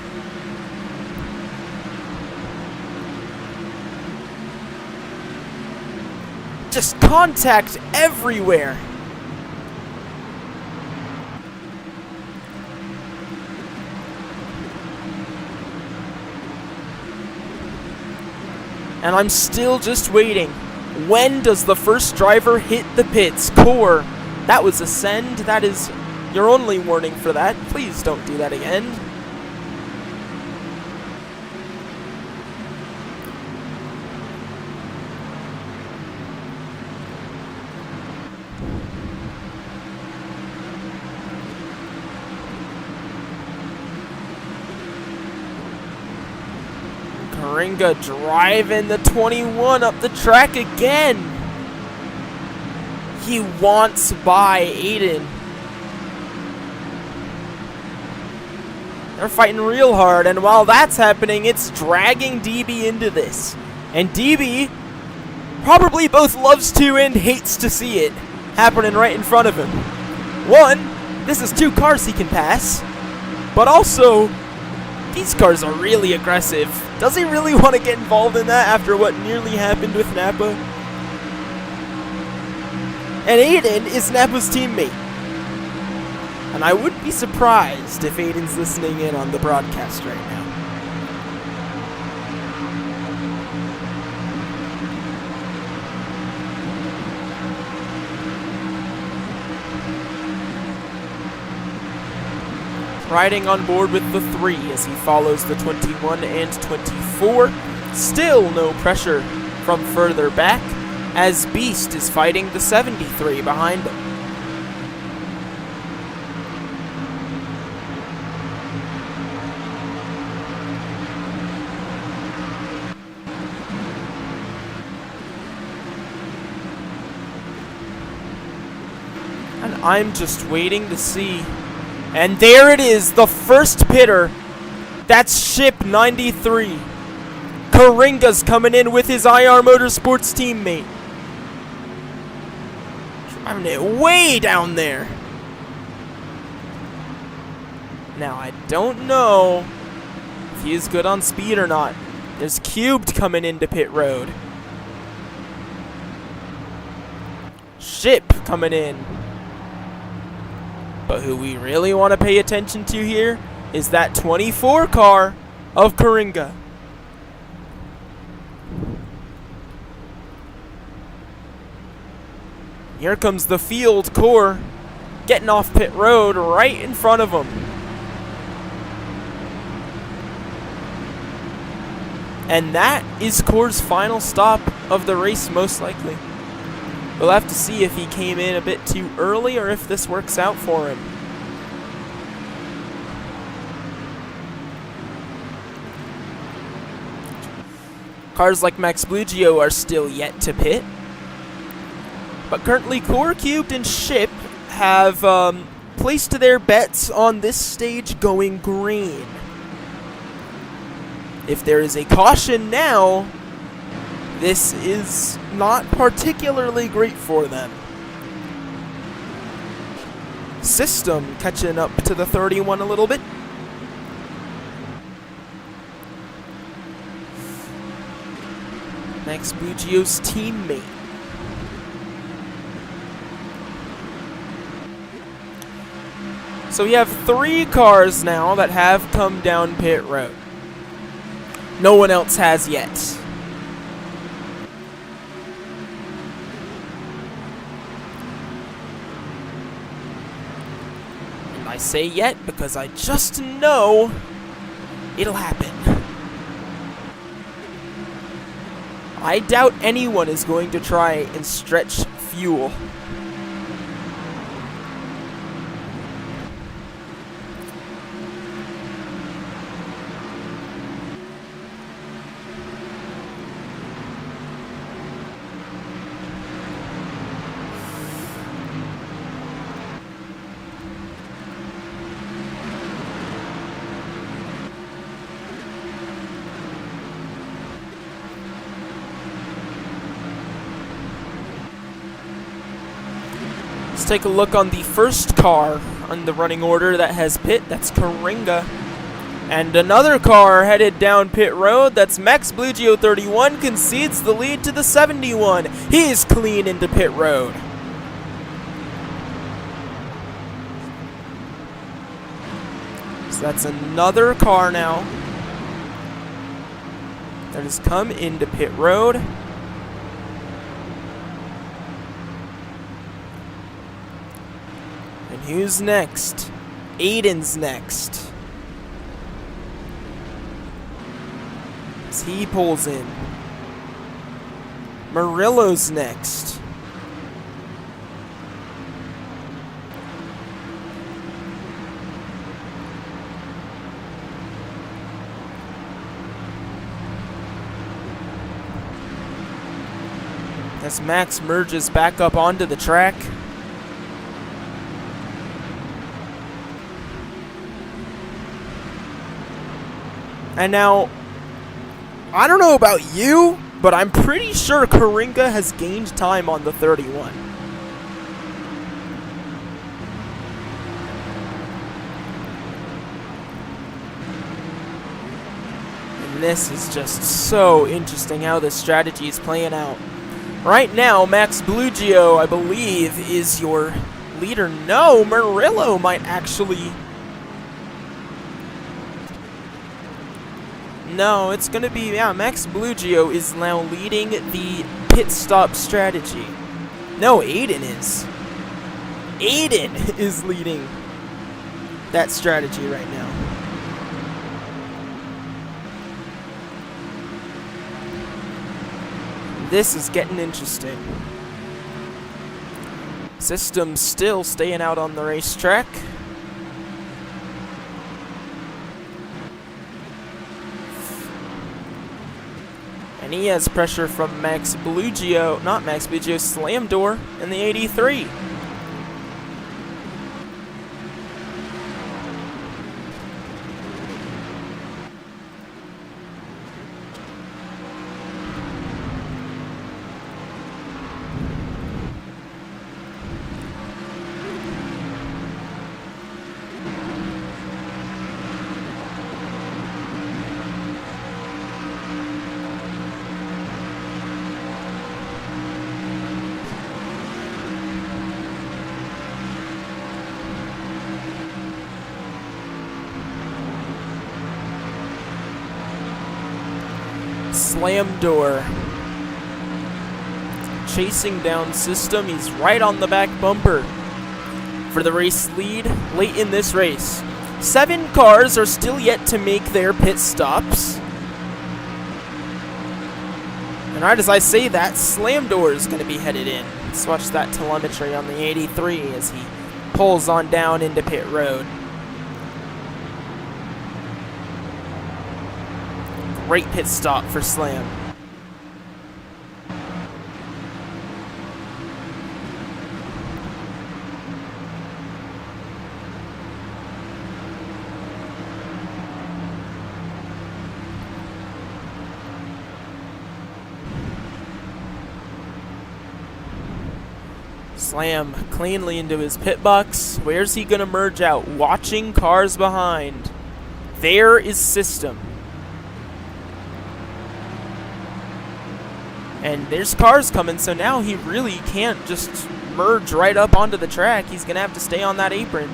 Just contact everywhere. And I'm still just waiting. When does the first driver hit the pits? Core, that was a send. That is your only warning for that. Please don't do that again. Karinga driving the 21 up the track again. He wants by Aiden. They're fighting real hard, and while that's happening, it's dragging DB into this. And DB probably both loves to and hates to see it happening right in front of him. One, this is 2 cars he can pass, but also, these cars are really aggressive. Does he really want to get involved in that after what nearly happened with Napa? And Aiden is Napa's teammate. And I wouldn't be surprised if Aiden's listening in on the broadcast right now. Riding on board with the 3 as he follows the 21 and 24. Still no pressure from further back as Beast is fighting the 73 behind him. And I'm just waiting to see. And there it is, the first pitter. That's Ship 93. Karinga's coming in with his IR Motorsports teammate. Driving it way down there. Now, I don't know if he is good on speed or not. There's Cubed coming into pit road. Ship coming in. But who we really want to pay attention to here is that 24 car of Karinga. Here comes the field core getting off pit road right in front of him. And that is Core's final stop of the race, most likely. We'll have to see if he came in a bit too early or if this works out for him. Cars like Max Blugio are still yet to pit. But currently Core Cubed and Ship have placed their bets on this stage going green. If there is a caution now, this is not particularly great for them. System catching up to the 31 a little bit. Max Blugio's teammate. So we have 3 cars now that have come down pit road. No one else has yet. And I say yet because I just know it'll happen. I doubt anyone is going to try and stretch fuel. Let's take a look on the first car on the running order that has pit. That's Karinga. And another car headed down pit road. That's Max Blugio 31 concedes the lead to the 71. He's clean into pit road. So that's another car now that has come into pit road. And who's next? Aiden's next. As he pulls in. Murillo's next. As Max merges back up onto the track. And now, I don't know about you, but I'm pretty sure Karinga has gained time on the 31. And this is just so interesting how this strategy is playing out. Right now, Max Blugio, I believe, is your leader. No, Murillo might actually... No, it's going to be, yeah, Max Blugio is now leading the pit stop strategy. No, Aiden is. Aiden is leading that strategy right now. This is getting interesting. System still staying out on the racetrack. And he has pressure from Max Blugio, not Max Blugio, Slam Door in the 83. Slam Door chasing down System. He's right on the back bumper for the race lead late in this race. 7 cars are still yet to make their pit stops. And right as I say that, Slam Door is going to be headed in. Let's watch that telemetry on the 83 as he pulls on down into pit road. Great pit stop for Slam. Slam cleanly into his pit box. Where's he gonna merge out? Watching cars behind. There is System. And there's cars coming, so now he really can't just merge right up onto the track. He's gonna have to stay on that apron.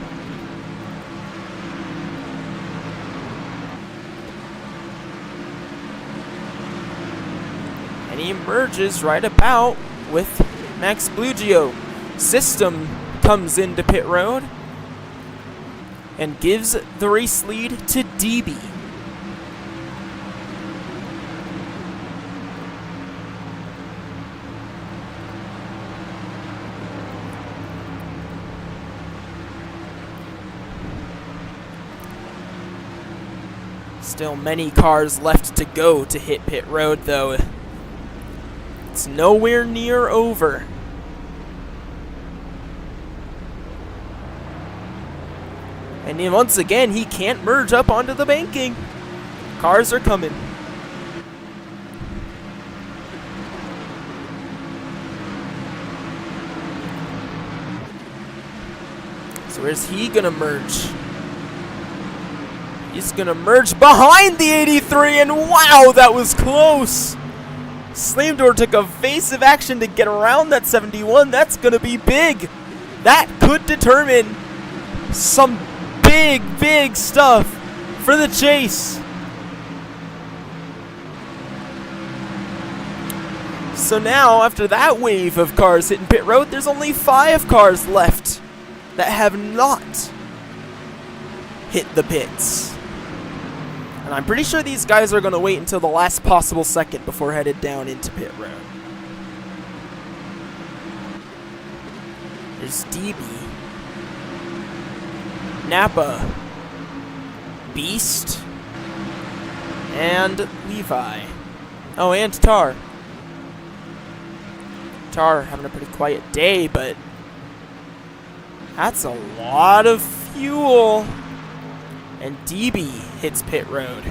And he merges right about with Max Blugio. System comes into pit road and gives the race lead to DB. Still many cars left to go to hit pit road, though. It's nowhere near over. And then once again, he can't merge up onto the banking. Cars are coming. So where's he gonna merge? He's gonna merge behind the 83, and wow, that was close! Slam Door took evasive action to get around that 71. That's gonna be big. That could determine some big stuff for the chase. So now, after that wave of cars hitting pit road, there's only 5 cars left that have not hit the pits. And I'm pretty sure these guys are going to wait until the last possible second before headed down into pit road. There's DB, Napa, Beast, and Levi. Oh, and Tar. Tar having a pretty quiet day, but that's a lot of fuel. And DB hits pit road.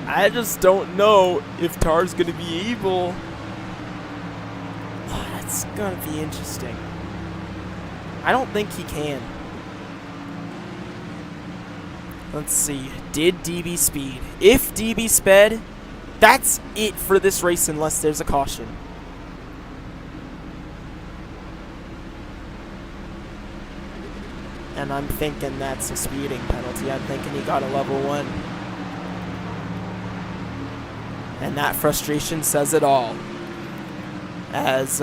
I just don't know if Tar's going to be able. That's going to be interesting. I don't think he can. Let's see. Did DB speed? If DB sped, that's it for this race unless there's a caution. And I'm thinking that's a speeding penalty. I'm thinking he got a level 1. And that frustration says it all. As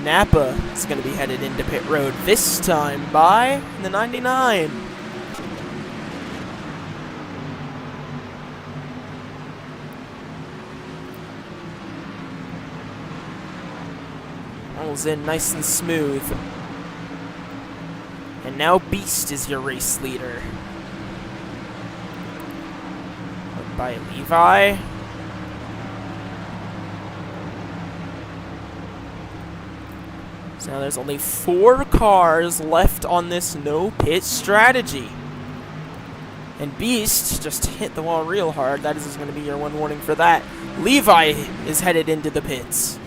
Napa is going to be headed into pit road this time by the 99. Rolls in nice and smooth. And now Beast is your race leader. Led by Levi. So now there's only 4 cars left on this no pit strategy. And Beast just hit the wall real hard. That is going to be your one warning for that. Levi is headed into the pits.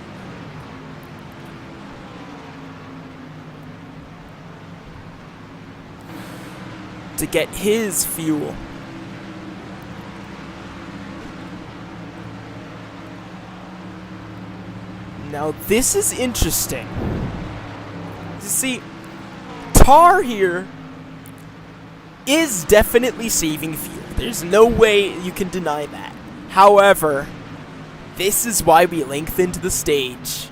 To get his fuel. Now this is interesting. You see, Tar here is definitely saving fuel. There's no way you can deny that. However, this is why we lengthened the stage.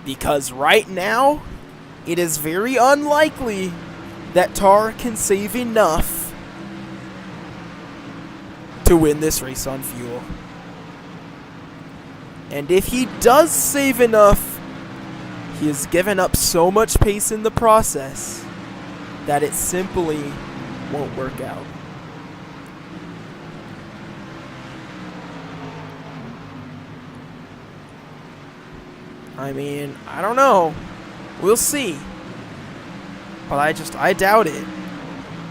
Because right now, it is very unlikely that Tar can save enough to win this race on fuel. And if he does save enough, he has given up so much pace in the process that it simply won't work out. I mean, I don't know. We'll see. But I doubt it.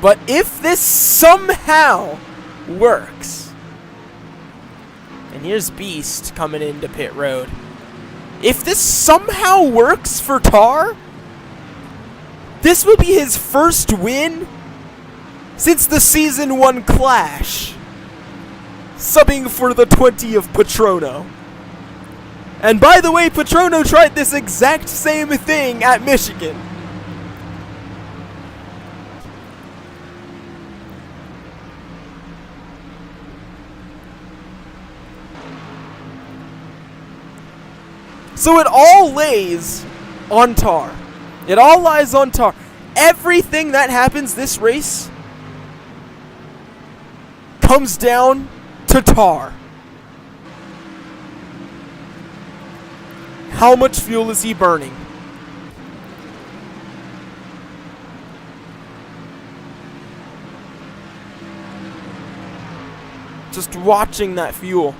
But if this somehow works, and here's Beast coming into pit road. If this somehow works for Tar, this will be his first win since the Season 1 Clash, subbing for the 20 of Patrono. And by the way, Patrono tried this exact same thing at Michigan. So it all lays on Tar. It all lies on Tar. Everything that happens this race comes down to Tar. How much fuel is he burning? Just watching that fuel.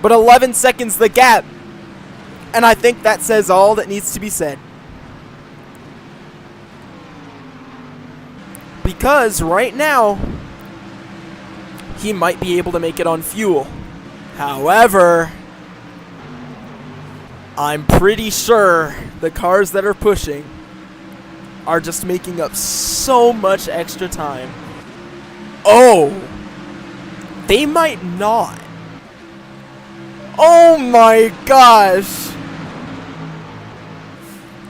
But 11 seconds the gap. And I think that says all that needs to be said. Because right now, he might be able to make it on fuel. However, I'm pretty sure the cars that are pushing are just making up so much extra time. Oh, they might not. Oh my gosh.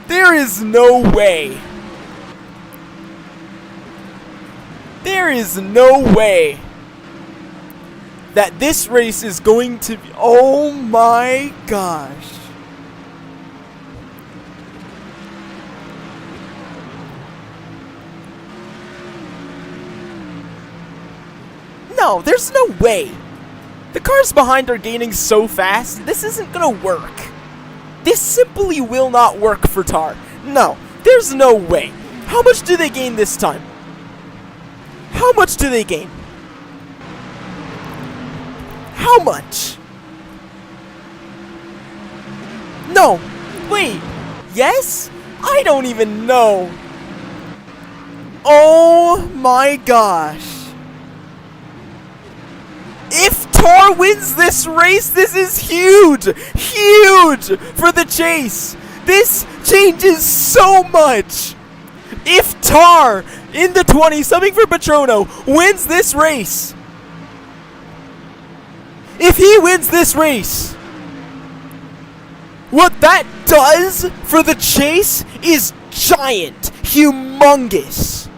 There is no way. There is no way that this race is going to be... Oh my gosh. No, there's no way. The cars behind are gaining so fast, this isn't gonna work. This simply will not work for Tar. No, there's no way. How much do they gain this time? How much do they gain? How much? No, wait, yes? I don't even know. Oh my gosh. If Tar wins this race, this is huge! Huge for the chase! This changes so much! If Tar, in the 20, subbing for Patrono, wins this race, if he wins this race, what that does for the chase is giant, humongous.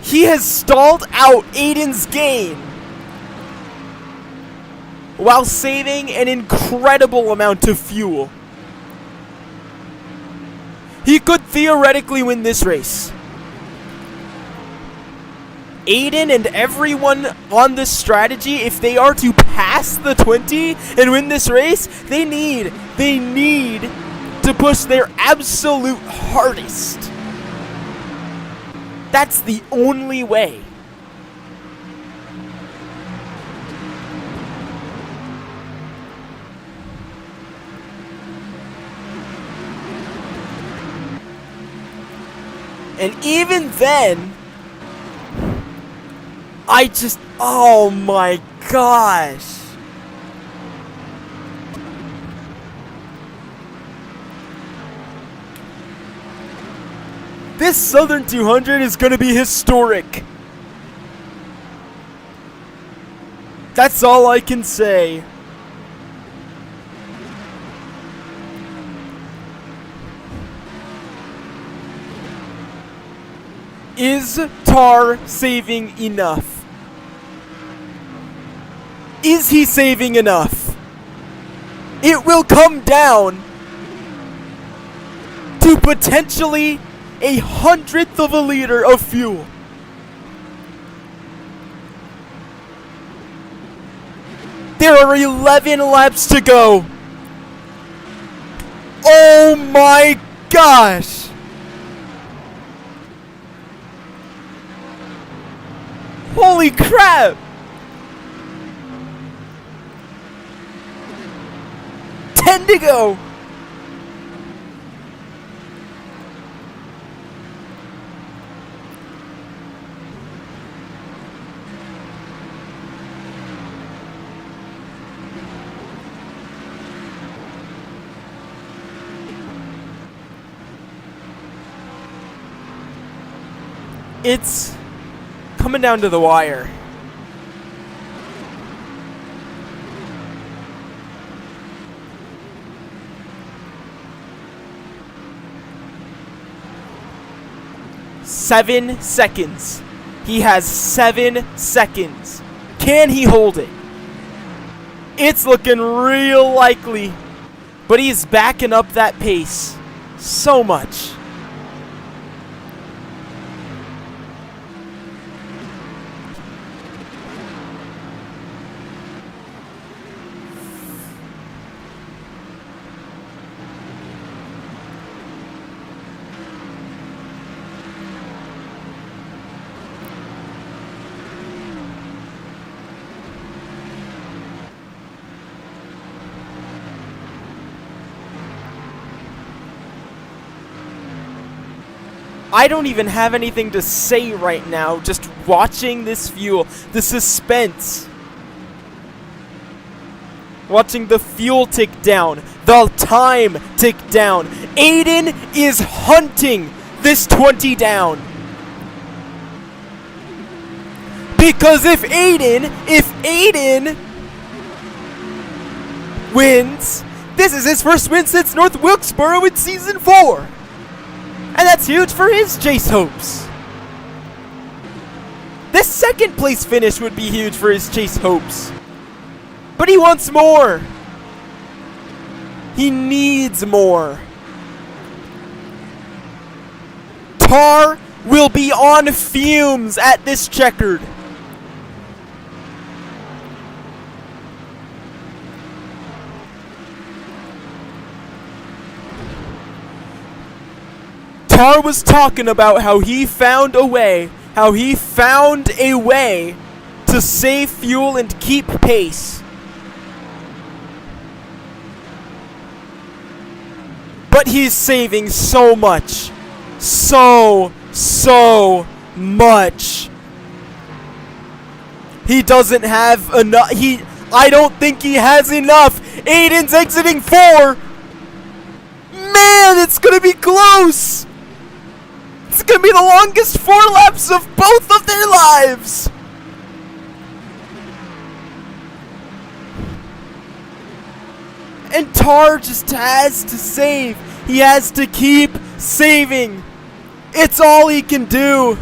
He has stalled out Aiden's gain while saving an incredible amount of fuel. He could theoretically win this race. Aiden and everyone on this strategy, if they are to pass the 20 and win this race, they need to push their absolute hardest. That's the only way. And even then, oh my gosh. This Southern 200 is going to be historic. That's all I can say. Is Tar saving enough? Is he saving enough? It will come down to potentially 1/100th of a liter of fuel. There are 11 laps to go. Oh my gosh! Holy crap! 10 to go! It's coming down to the wire. Seven seconds. He has 7 seconds. Can he hold it? It's looking real likely. But he's backing up that pace so much. I don't even have anything to say right now, just watching this fuel, the suspense. Watching the fuel tick down, the time tick down. Aiden is hunting this 20 down. Because if Aiden wins, this is his first win since North Wilkesboro in Season 4. And that's huge for his chase hopes. This second place finish would be huge for his chase hopes. But he wants more. He needs more. Tar will be on fumes at this checkered. Tar was talking about how he found a way to save fuel and keep pace. But he's saving so much. So much. He doesn't have enough. I don't think he has enough. Aiden's exiting 4. Man, it's gonna be close. It's gonna be the longest 4 laps of both of their lives. And Tar just has to save. He has to keep saving. It's all he can do.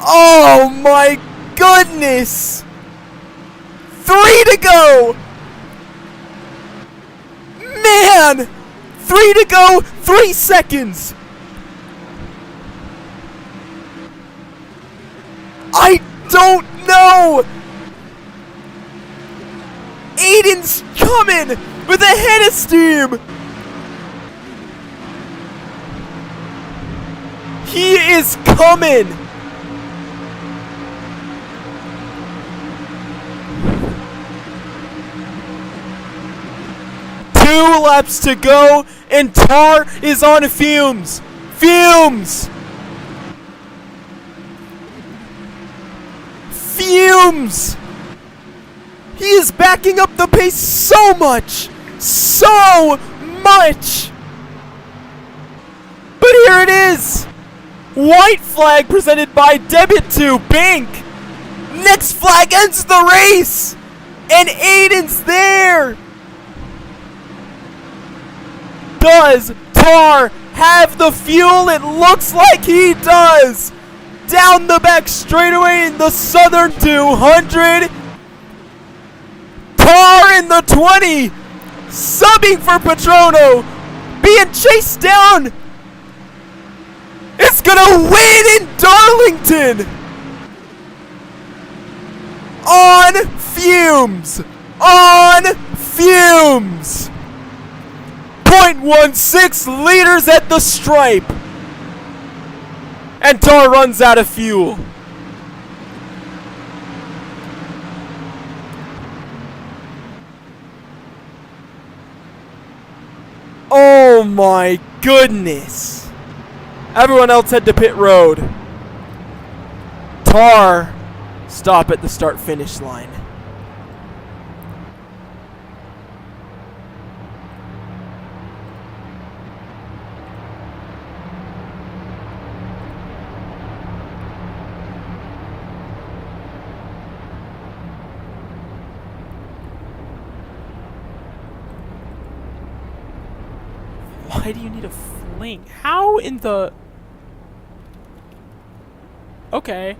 Oh my goodness. 3 to go. Man. 3 to go. 3 seconds. I don't know! Aiden's coming with a head of steam! He is coming! Two laps to go, and Tar is on fumes! Fumes! Fumes! He is backing up the pace so much! So much! But here it is! White flag presented by Debit to Bank! Next flag ends the race! And Aiden's there! Does Tar have the fuel? It looks like he does! Down the back straightaway in the Southern 200. Tar in the 20. Subbing for Patrono. Being chased down gonna win in Darlington! On fumes! On fumes! 0.16 liters at the stripe! And Tar runs out of fuel. Oh my goodness. Everyone else head to pit road. Tar, stop at the start-finish line. Why do you need a fling? How in the... Okay.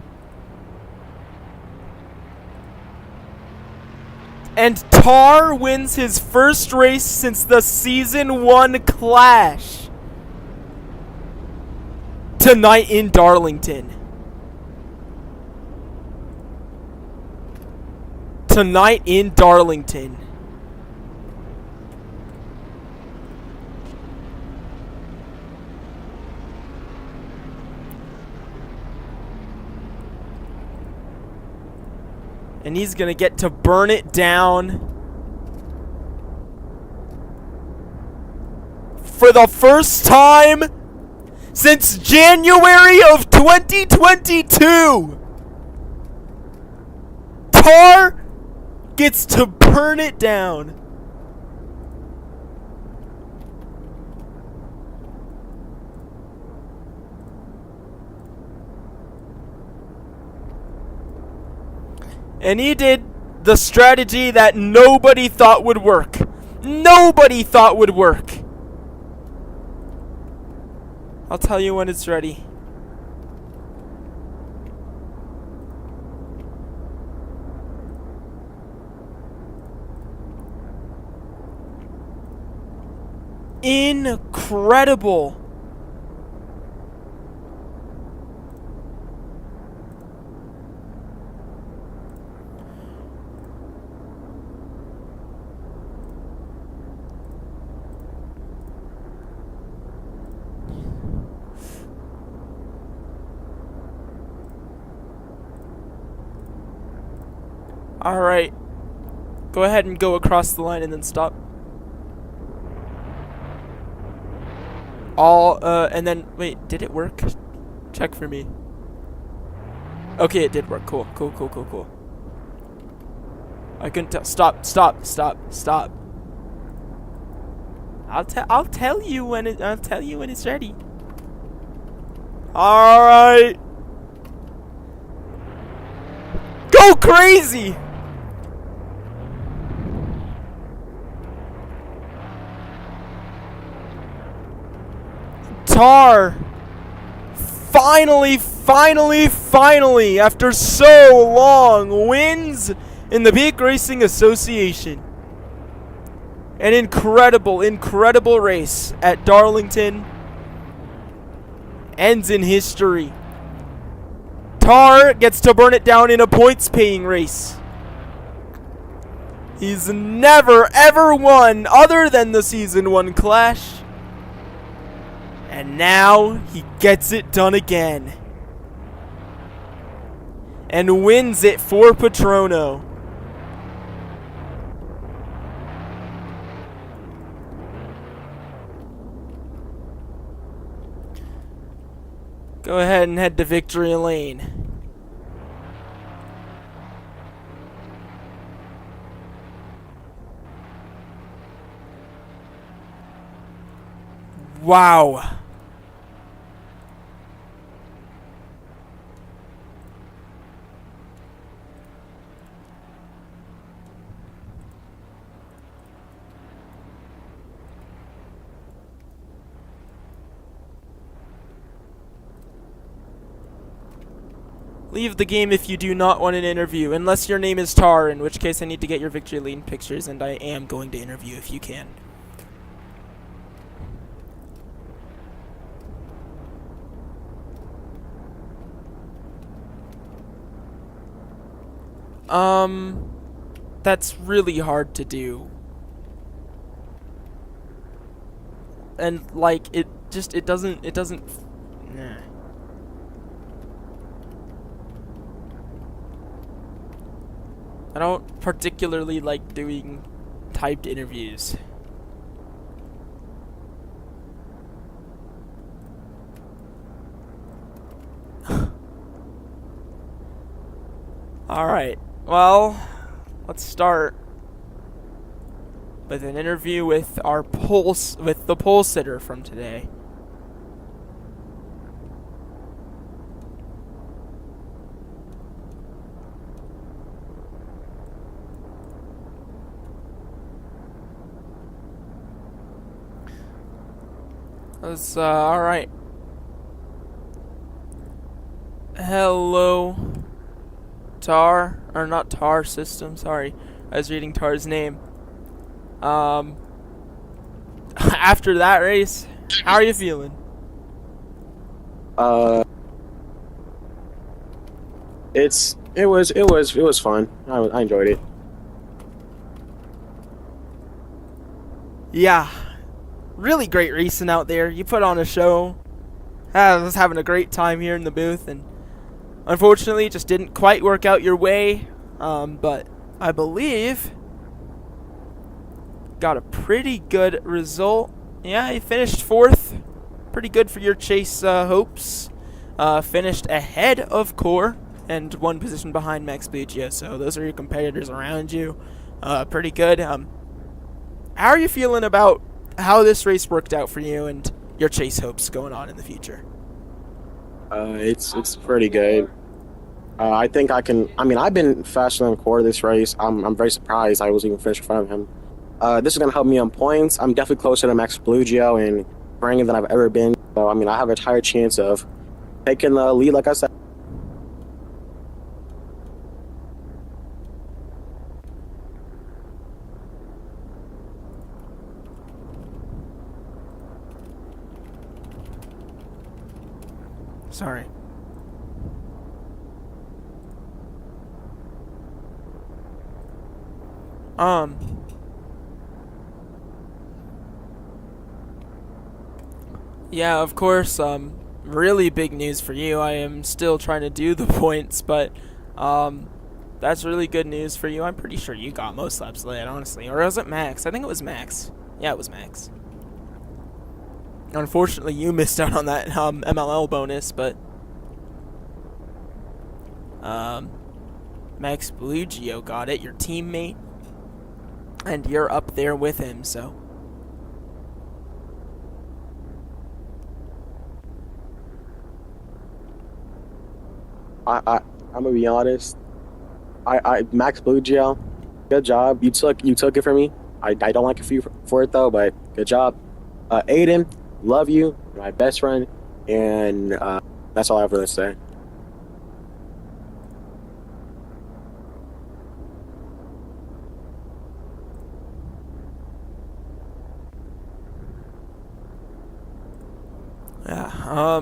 And Tar wins his first race since the Season 1 clash. Tonight in Darlington. Tonight in Darlington. And he's gonna get to burn it down for the first time since January of 2022. Tar gets to burn it down. And he did the strategy that nobody thought would work. Nobody thought would work. I'll tell you when it's ready. Incredible. Alright. Go ahead and go across the line and then stop. And then, wait, did it work? Check for me. Okay, it did work. Cool, cool, cool, cool, cool. I couldn't tell. Stop, stop, stop, stop. I'll tell you when it's ready. Alright. Go crazy! Tar finally, after so long, wins in the Peak Racing Association. An incredible race at Darlington ends in history. Tar gets to burn it down in a points-paying race. He's never, ever won other than the Season 1 clash. And now he gets it done again. And wins it for Patrono. Go ahead and head to victory lane. Wow. Leave the game if you do not want an interview, unless your name is Tar, in which case I need to get your victory lane pictures, and I am going to interview if you can. That's really hard to do. And, like, it doesn't, nah. I don't particularly like doing typed interviews. Alright, well, let's start with an interview with the pole sitter from today. That's, alright. Hello, Tar, or not Tar System, sorry. I was reading Tar's name. After that race, how are you feeling? It was fun. I enjoyed it. Yeah, really great racing out there. You put on a show. I was having a great time here in the booth, and unfortunately, it just didn't quite work out your way. But I believe got a pretty good result. Yeah, you finished 4th. Pretty good for your chase hopes. Finished ahead of Core and 1 position behind Max Buccia. So those are your competitors around you. Pretty good. How are you feeling about how this race worked out for you and your chase hopes going on in the future? It's pretty good. I think I can. I mean, I've been faster than Core this race. I'm very surprised I was even finished in front of him. This is gonna help me on points. I'm definitely closer to Max Blugio and Brandon than I've ever been. So I mean, I have a higher chance of taking the lead, like I said. Sorry. Yeah, of course, really big news for you. I am still trying to do the points, but, that's really good news for you. I'm pretty sure you got most laps led, honestly. Or was it Max? I think it was Max. Yeah, it was Max. Unfortunately, you missed out on that, MLL bonus, but, Max Blugio got it, your teammate. And you're up there with him, so. I'm gonna be honest. I Max Blugio, good job. You took it from me. I don't like you for it though, but good job. Aiden, love you. You're my best friend, and that's all I have to say. Yeah,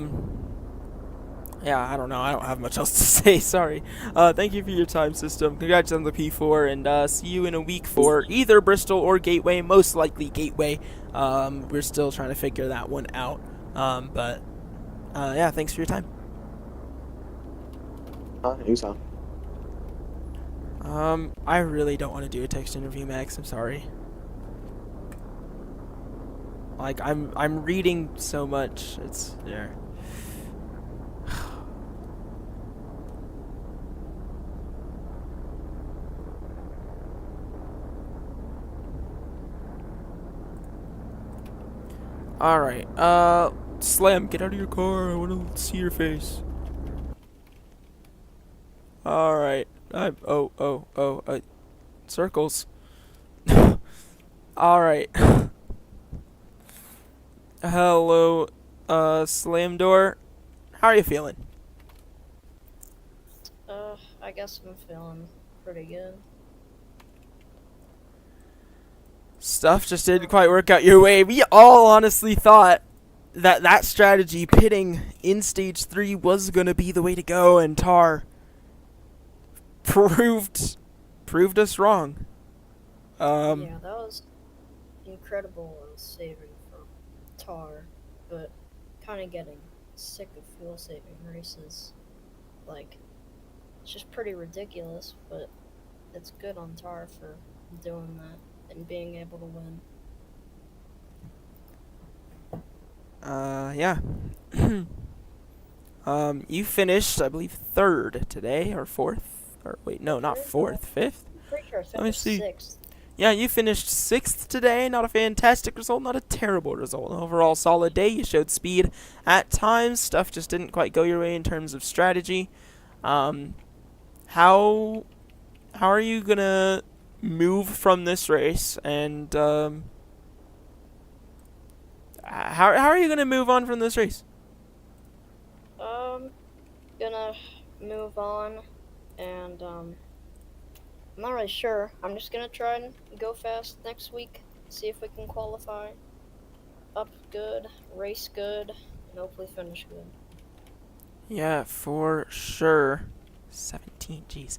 yeah, I don't know. I don't have much else to say. Sorry. Thank you for your time, System. Congrats on the P4, and see you in a week for either Bristol or Gateway. Most likely Gateway. We're still trying to figure that one out. But yeah, thanks for your time. Anytime. I really don't want to do a text interview, Max. I'm sorry. Like, I'm reading so much. It's yeah. Alright, Slam, get out of your car. I want to see your face. Alright, circles. Alright. Hello, Slam Door. How are you feeling? I guess I'm feeling pretty good. Stuff just didn't quite work out your way. We all honestly thought that strategy, pitting in stage 3, was going to be the way to go, and Tar proved us wrong. Yeah, that was incredible saving for Tar, but kind of getting sick of fuel saving races. Like, it's just pretty ridiculous, but it's good on Tar for doing that and being able to win. Yeah. You finished, I believe, third today, or fourth? Or wait, no, not fourth, fifth? Pretty sure I Let me finished see. 6th. Yeah, you finished sixth today. Not a fantastic result, not a terrible result. Overall, solid day. You showed speed at times. Stuff just didn't quite go your way in terms of strategy. How are you gonna move from this race? And how are you gonna move on from this race? Gonna move on, and I'm not really sure. I'm just gonna try and go fast next week, see if we can qualify up good, race good, and hopefully finish good. Yeah, for sure. 17, jeez.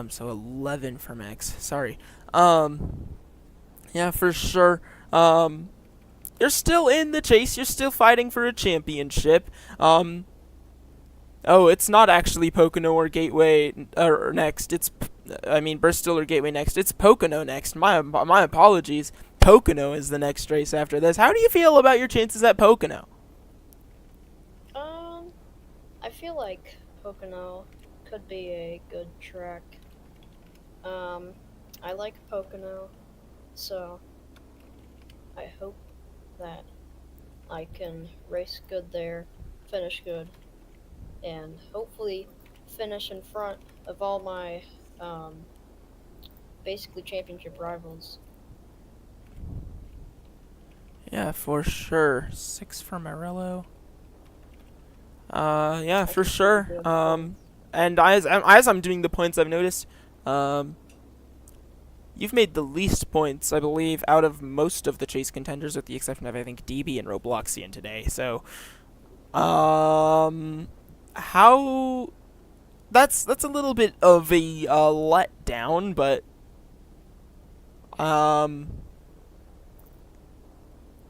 So 11 for Max. Sorry. Yeah, for sure. You're still in the chase. You're still fighting for a championship. Oh, it's not actually Pocono or Gateway next. Bristol or Gateway next. It's Pocono next. My apologies. Pocono is the next race after this. How do you feel about your chances at Pocono? I feel like Pocono could be a good track. I like Pocono, so I hope that I can race good there, finish good, and hopefully finish in front of all my basically championship rivals. Yeah, for sure. 6 for Morello. Yeah, for sure. And as I'm doing the points, I've noticed, you've made the least points, I believe, out of most of the chase contenders, with the exception of, I think, DB and Robloxian today. So, how? That's a little bit of a letdown, but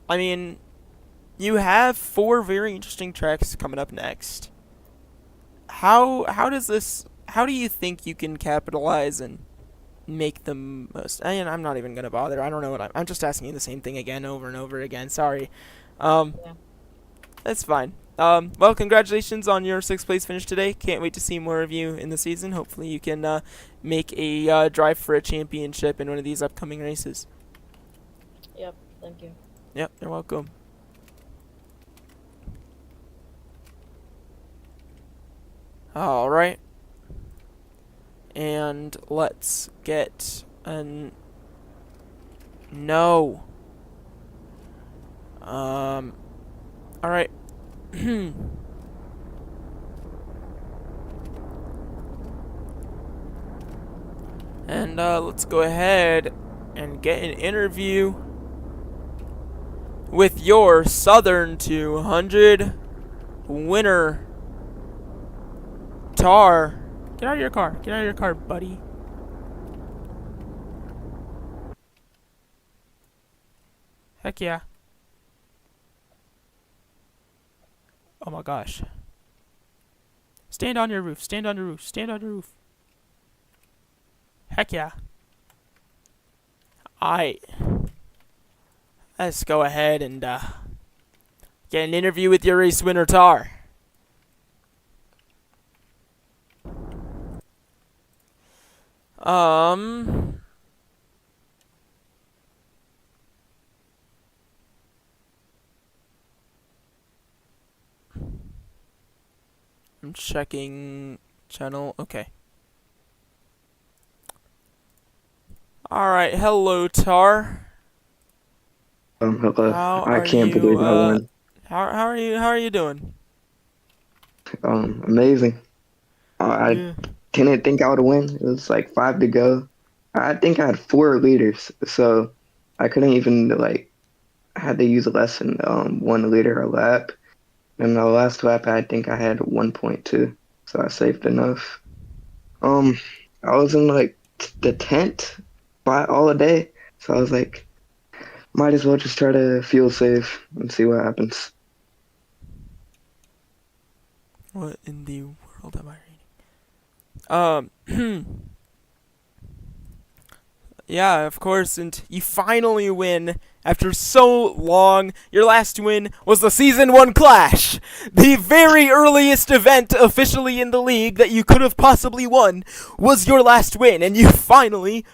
I mean, you have 4 very interesting tracks coming up next. How do you think you can capitalize and make the most? I'm not even gonna bother. I don't know what I'm just asking you the same thing again, over and over again. Sorry. Yeah. That's fine. Well, congratulations on your 6th place finish today. Can't wait to see more of you in the season. Hopefully you can make a drive for a championship in one of these upcoming races. Yep, thank you. Yep, you're welcome. Alright. And let's get an... No. Alright. And let's go ahead and get an interview with your Southern 200 winner, Tar. Get out of your car. Get out of your car, buddy. Heck yeah. Oh my gosh. Stand on your roof. Stand on your roof. Stand on your roof. Heck yeah. Alright. Let's go ahead and get an interview with your race winner, Tar. I'm checking channel. Okay. Alright, hello, Tar. Hello. How I are can't you, believe I won. How are you doing? Amazing. I Yeah. didn't think I would win. It was like 5 to go. I think I had 4 leaders, so I couldn't even I had to use less than 1 liter a lap. And the last lap, I think I had 1.2, so I saved enough. I was in like the tent by all day, so I was like, might as well just try to feel safe and see what happens. What in the world am I reading? Yeah, of course, and you finally win after so long. Your last win was the Season 1 Clash, the very earliest event officially in the league that you could have possibly won was your last win, and you finally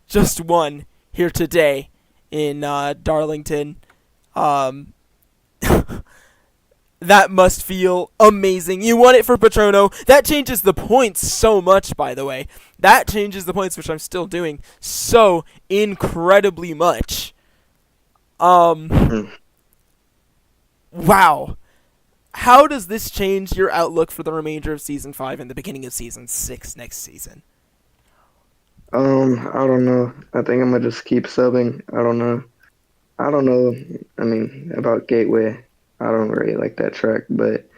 just won here today in Darlington. Um, That must feel amazing. You won it for Patrono. That changes the points so much, by the way. That changes the points, which I'm still doing, so incredibly much. Mm. Wow. How does this change your outlook for the remainder of Season 5 and the beginning of Season 6 next season? I don't know. I think I'm gonna just keep subbing. I don't know. I don't know. I mean, about Gateway. I don't really like that track, but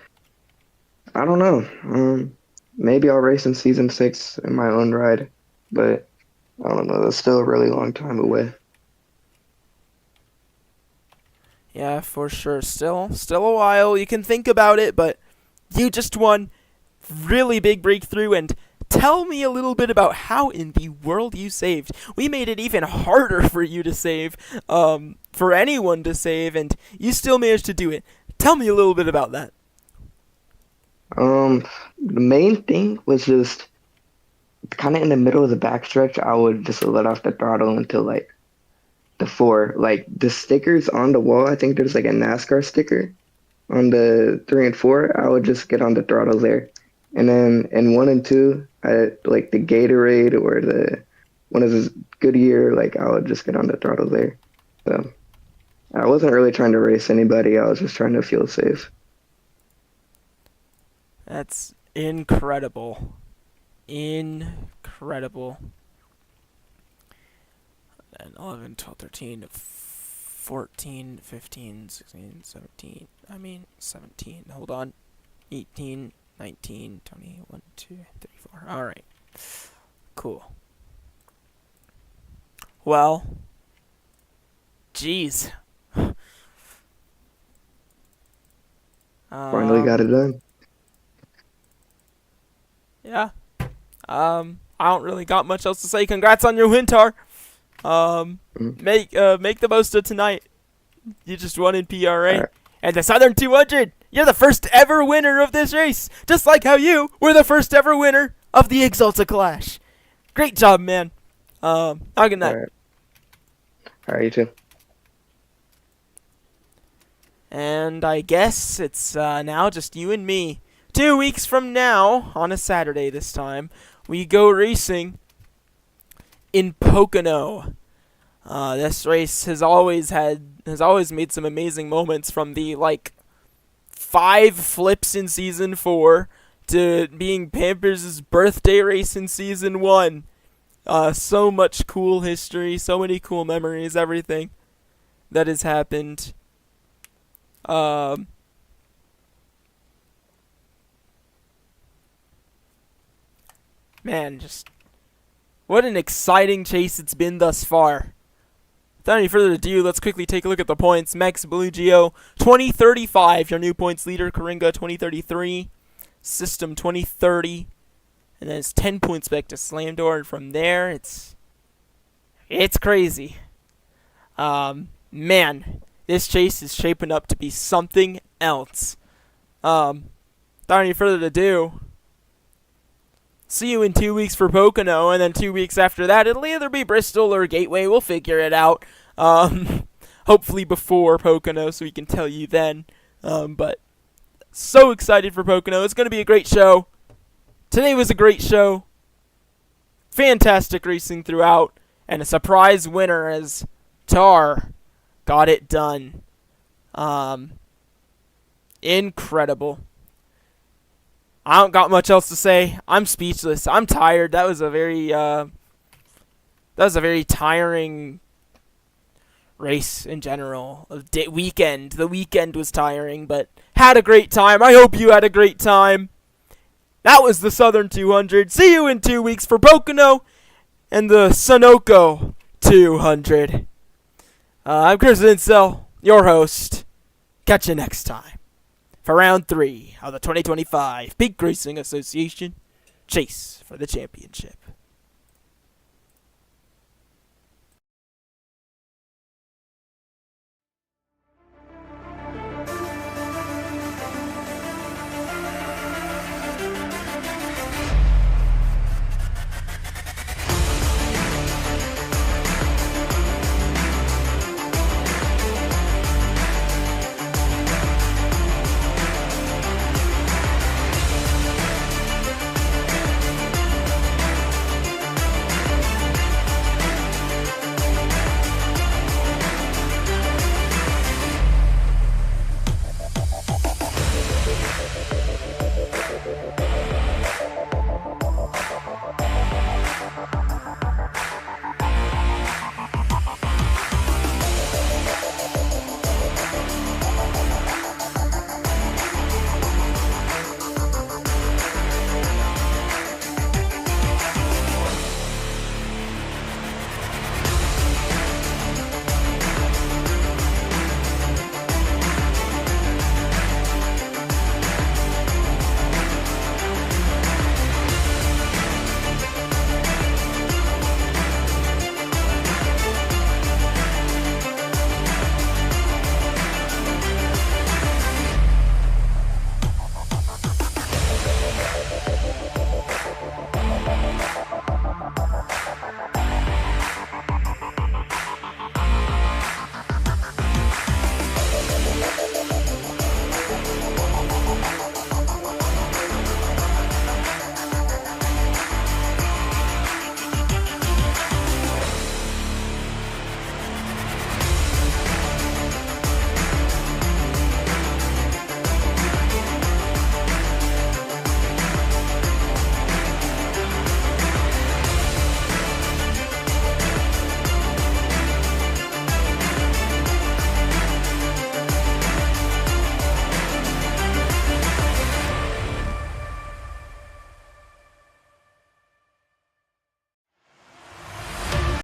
I don't know. Maybe I'll race in season 6 in my own ride, but I don't know. That's still a really long time away. Yeah, for sure. Still a while. You can think about it, but you just won. Really big breakthrough, and tell me a little bit about how in the world you saved. We made it even harder for you to save, for anyone to save, and you still managed to do it. Tell me a little bit about that. The main thing was just kind of in the middle of the backstretch. I would just let off the throttle until like the 4. Like the stickers on the wall, I think there's like a NASCAR sticker on the 3 and 4. I would just get on the throttle there. And then in 1 and 2, like the Gatorade or the one of the Goodyear, like I would just get on the throttle there. So I wasn't really trying to race anybody. I was just trying to feel safe. That's incredible. Incredible. And 11, 12, 13, 14, 15, 16, 17. 17. Hold on. 18, 19, 20, 1, 2, 3, 4. Alright. Cool. Well. Jeez. Finally got it done. Yeah. I don't really got much else to say. Congrats on your win, Tar. Make the most of tonight. You just won in PRA. Right. And the Southern 200. You're the first ever winner of this race. Just like how you were the first ever winner of the Exalta Clash. Great job, man. Have a good night. All right, you too. And I guess it's now just you and me. 2 weeks from now, on a Saturday this time, we go racing in Pocono. This race has always made some amazing moments, from the 5 flips in season 4 to being Pampers' birthday race in season 1. So much cool history, so many cool memories, everything that has happened. Man, just what an exciting chase it's been thus far. Without any further ado, let's quickly take a look at the points. Max Bellugio, 2035, your new points leader. Coringa, 2033. System, 2030. And then it's 10 points back to Slamdor. And from there, it's crazy. Man, this chase is shaping up to be something else. Without any further ado, see you in 2 weeks for Pocono, and then 2 weeks after that, it'll either be Bristol or Gateway. We'll figure it out. Hopefully before Pocono, so we can tell you then. But so excited for Pocono. It's going to be a great show. Today was a great show. Fantastic racing throughout, and a surprise winner as Tar got it done. Incredible. I don't got much else to say. I'm speechless. I'm tired. That was a very tiring race in general. Weekend. The weekend was tiring, but had a great time. I hope you had a great time. That was the Southern 200. See you in 2 weeks for Pocono and the Sunoco 200. I'm Chris Incel, your host. Catch you next time for round 3 of the 2025 Peak Racing Association Chase for the Championship.